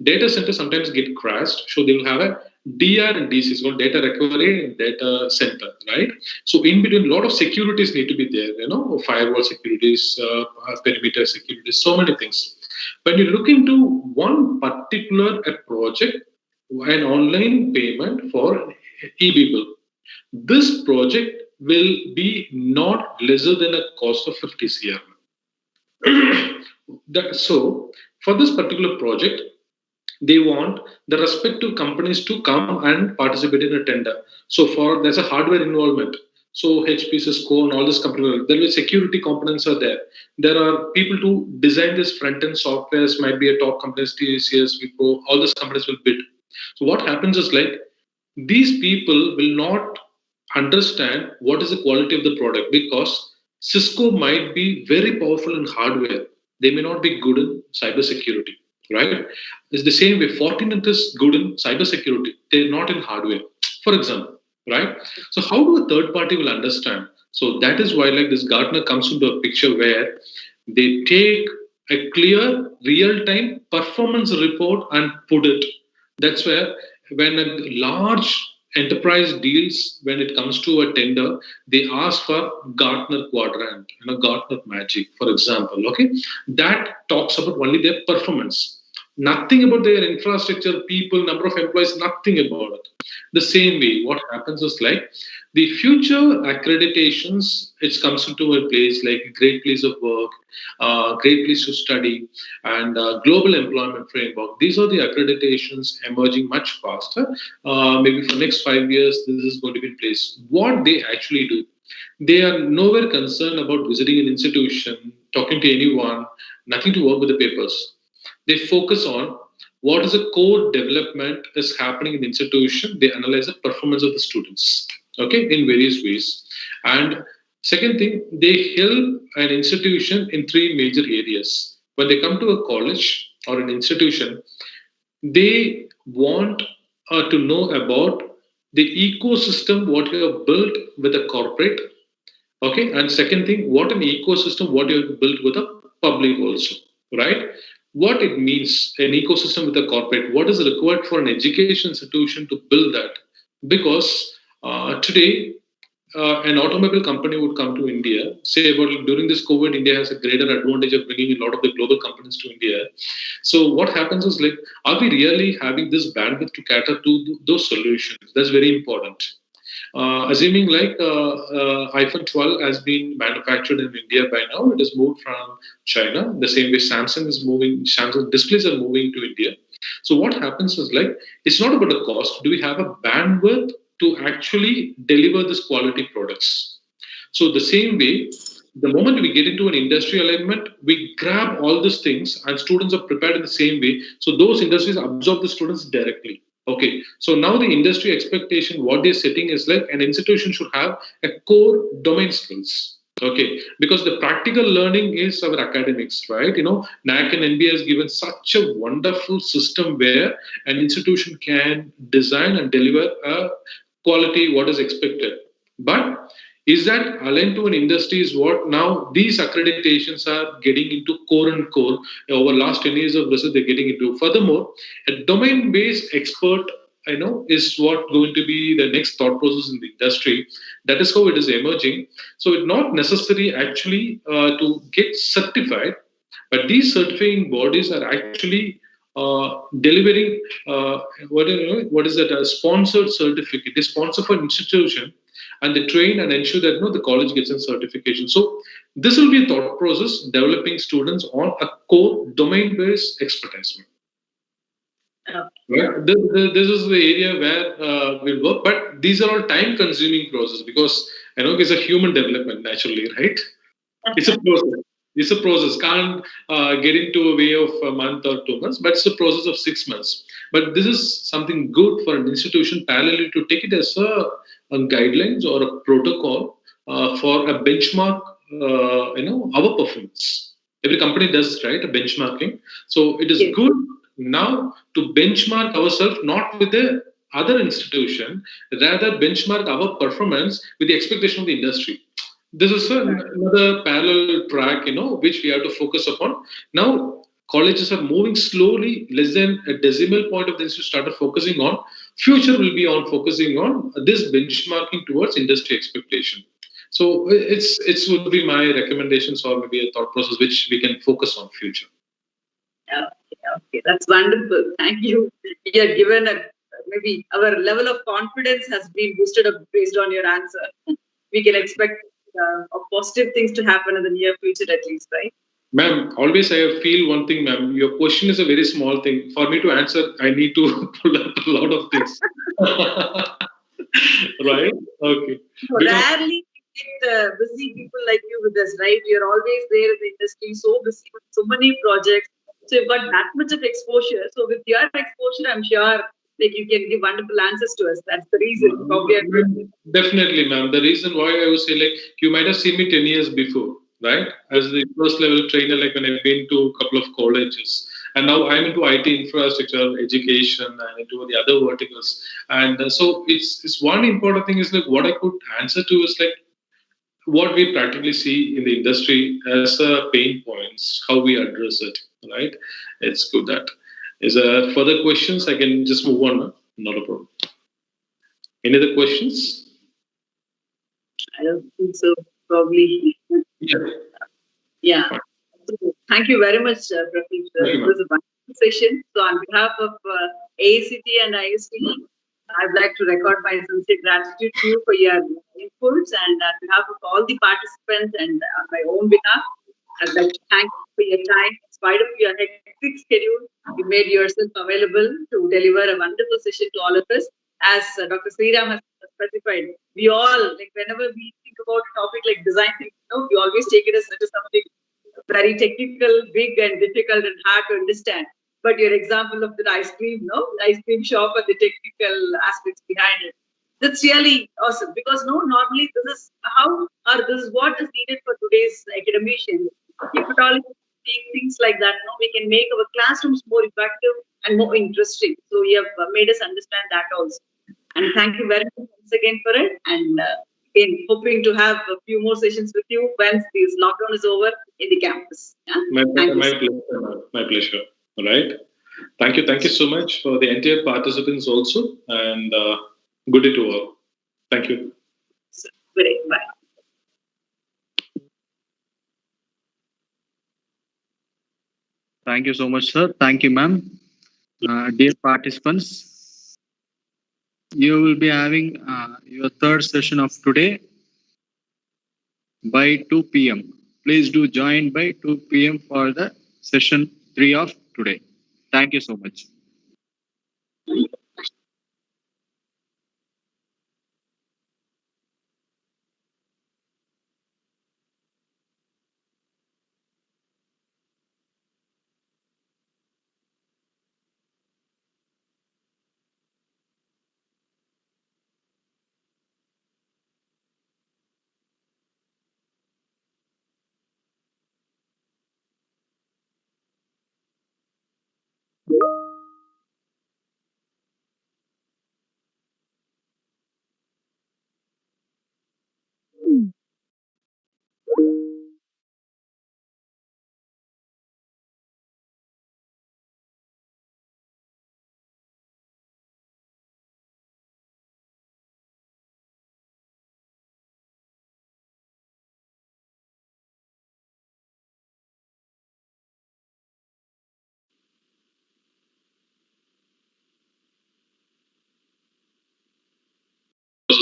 Speaker 2: Data centers sometimes get crashed, so they will have a DR and DC, it's called data recovery and data center, right? So in between, a lot of securities need to be there, you know, firewall securities, perimeter securities, so many things. When you look into one particular project, an online payment for EB bill, this project will be not lesser than a cost of 50 CR. So for this particular project, they want the respective companies to come and participate in a tender. So for there's a hardware involvement. So HP, Cisco, and all this company, there will be security components are there. There are people to design this front end softwares. Might be a top companies, TCS, Wipro. All these companies will bid. So what happens is like these people will not understand what is the quality of the product because Cisco might be very powerful in hardware. They may not be good in cybersecurity, right? It's the same way. Fortinet is good in cybersecurity. They're not in hardware, for example, right? So how do a third party will understand? So that is why like this Gartner comes into a picture where they take a clear real-time performance report and put it. That's where when a large enterprise deals, when it comes to a tender, they ask for Gartner quadrant, you know, Gartner magic, for example. Okay, that talks about only their performance, nothing about their infrastructure, people, number of employees, nothing about it. The same way, what happens is like the future accreditations, it comes into a place like a great place of work, great place to study, and global employment framework. These are the accreditations emerging much faster. Maybe for next 5 years, this is going to be in place. What they actually do, they are nowhere concerned about visiting an institution, talking to anyone, nothing to work with the papers. They focus on what is the core development is happening in the institution. They analyze the performance of the students, okay, in various ways. And second thing, they help an institution in three major areas. When they come to a college or an institution, they want to know about the ecosystem what you have built with a corporate. Okay, and second thing, what an ecosystem what you have built with a public also, right? What it means an ecosystem with a corporate, what is required for an education institution to build that? Because today an automobile company would come to India, say, well, during this COVID, India has a greater advantage of bringing a lot of the global companies to India. So what happens is like, are we really having this bandwidth to cater to those solutions? That's very important. Assuming like iPhone 12 has been manufactured in India by now, it has moved from China. The same way Samsung is moving, Samsung displays are moving to India. So what happens is like, it's not about the cost. Do we have a bandwidth to actually deliver this quality products? So the same way, the moment we get into an industry alignment, we grab all these things and students are prepared in the same way. So those industries absorb the students directly. Okay, so now the industry expectation, what they're setting is like an institution should have a core domain skills. Okay, because the practical learning is our academics, right? NAC and NBA has given such a wonderful system where an institution can design and deliver a quality what is expected. But is that aligned to an industry is what now these accreditations are getting into core and core over last 10 years of research they're getting into. Furthermore, a domain-based expert is what going to be the next thought process in the industry. That is how it is emerging. So it's not necessary actually to get certified, but these certifying bodies are actually delivering what is that a sponsored certificate. They sponsor for an institution and they train and ensure that the college gets a certification. So this will be a thought process developing students on a core domain-based expertise. Right? This is the area where we'll work, but these are all time-consuming process because it's a human development naturally, right? It's a process. It's a process. Can't get into a way of a month or 2 months, but it's a process of 6 months. But this is something good for an institution parallelly to take it as a guidelines or a protocol for a benchmark. Our performance. Every company does right a benchmarking. So it is good now to benchmark ourselves not with the other institution, rather benchmark our performance with the expectation of the industry. This is another parallel track, which we have to focus upon. Now, colleges are moving slowly, less than a decimal point of the institute started focusing on. Future will be on focusing on this benchmarking towards industry expectation. So it's would be my recommendations or maybe a thought process which we can focus on future.
Speaker 3: Okay, that's wonderful. Thank you. You have given maybe our level of confidence has been boosted up based on your answer. We can expect positive things to happen in the near future at least, right?
Speaker 2: Ma'am, always I feel one thing, ma'am. Your question is a very small thing. For me to answer, I need to pull up a lot of things. Right? Okay.
Speaker 3: Rarely get busy people like you with us, right? You're always there in the industry, so busy with so many projects. So you've got that much of exposure. So with your exposure, I'm sure you can give wonderful answers to us. That's the reason.
Speaker 2: Definitely, ma'am. The reason why I would say you might have seen me 10 years before, right? As the first level trainer, when I've been to a couple of colleges. And now I'm into IT infrastructure, education, and into the other verticals. And so it's one important thing is what I could answer to is what we practically see in the industry as pain points, how we address it, right? It's good that. Is there further questions? I can just move on. Not a problem. Any other questions?
Speaker 3: I don't think so. Probably. Yeah. So, thank you very much, Pradeep. It was a wonderful session. So on behalf of Aicte and Iste, I'd like to record my sincere gratitude to you for your inputs, and on behalf of all the participants and on my own behalf, I'd like to thank you for your time. In spite of your hectic schedule, you made yourself available to deliver a wonderful session to all of us. As Dr. Sriram has specified, we all, whenever we think about a topic like design thinking, we always take it as something very technical, big and difficult and hard to understand. But your example of the ice cream shop and the technical aspects behind it, that's really awesome. Because normally this is what is needed for today's academicians. If at all take things like that, we can make our classrooms more effective and more interesting. So you have made us understand that also. And thank you very much once again for it. And again, hoping to have a few more sessions with you once this lockdown is over in the campus. Yeah?
Speaker 2: My pleasure. All right. Thank you so much for the entire participants also, and good day to all. Thank you.
Speaker 3: Great. Bye.
Speaker 1: Thank you so much, sir. Thank you, ma'am. Dear participants, you will be having your third session of today by 2 p.m. Please do join by 2 p.m. for the session 3 of today. Thank you so much.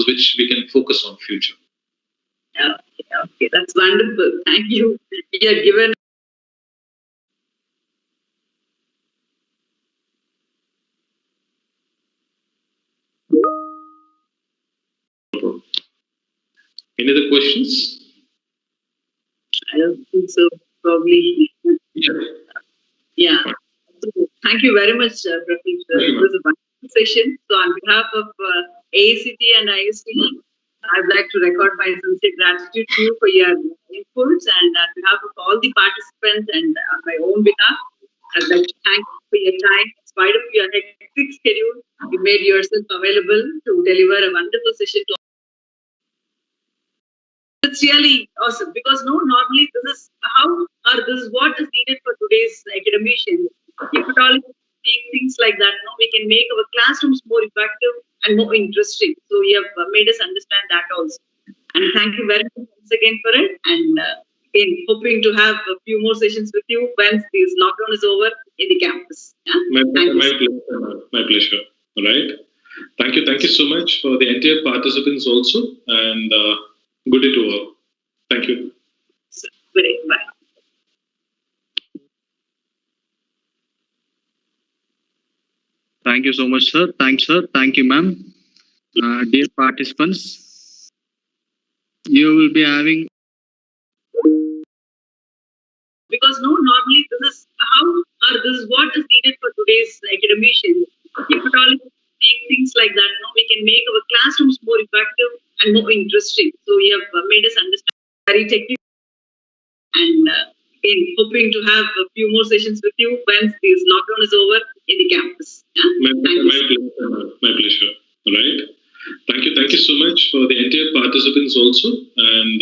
Speaker 2: Which we can focus on future.
Speaker 3: Okay, that's wonderful. Thank you. You have given.
Speaker 2: Any other questions?
Speaker 3: I don't think so. Probably. Yeah. So, thank you very much, Pratik. It was a wonderful session. So, on behalf of Aicte and Iste, I'd like to record my sincere gratitude to you for your inputs, and on behalf of all the participants and on my own behalf, I'd like to thank you for your time. In spite of your hectic schedule, you made yourself available to deliver a wonderful session to. It's really awesome because normally this is how or this is what is needed for today's academicians. If at all take things like that, we can make our classrooms more effective and more interesting. So you have made us understand that also. And thank you very much once again for it. And again, hoping to have a few more sessions with you once this lockdown is over in the campus. Yeah?
Speaker 2: My pleasure. All right. Thank you so much for the entire participants also, and good day to all. Thank you.
Speaker 3: Great. Bye.
Speaker 1: Thank you so much, sir. Thanks, sir. Thank you, ma'am. Dear participants, you will be having.
Speaker 3: Because normally this is how or this is what is needed for today's academicians. If at all take things like that, we can make our classrooms more effective and more interesting. So you have made us understand very technical. And again, hoping to have a few more sessions with you once this lockdown is over in the campus. Yeah?
Speaker 2: My pleasure. All right. Thank you so much for the entire participants also, and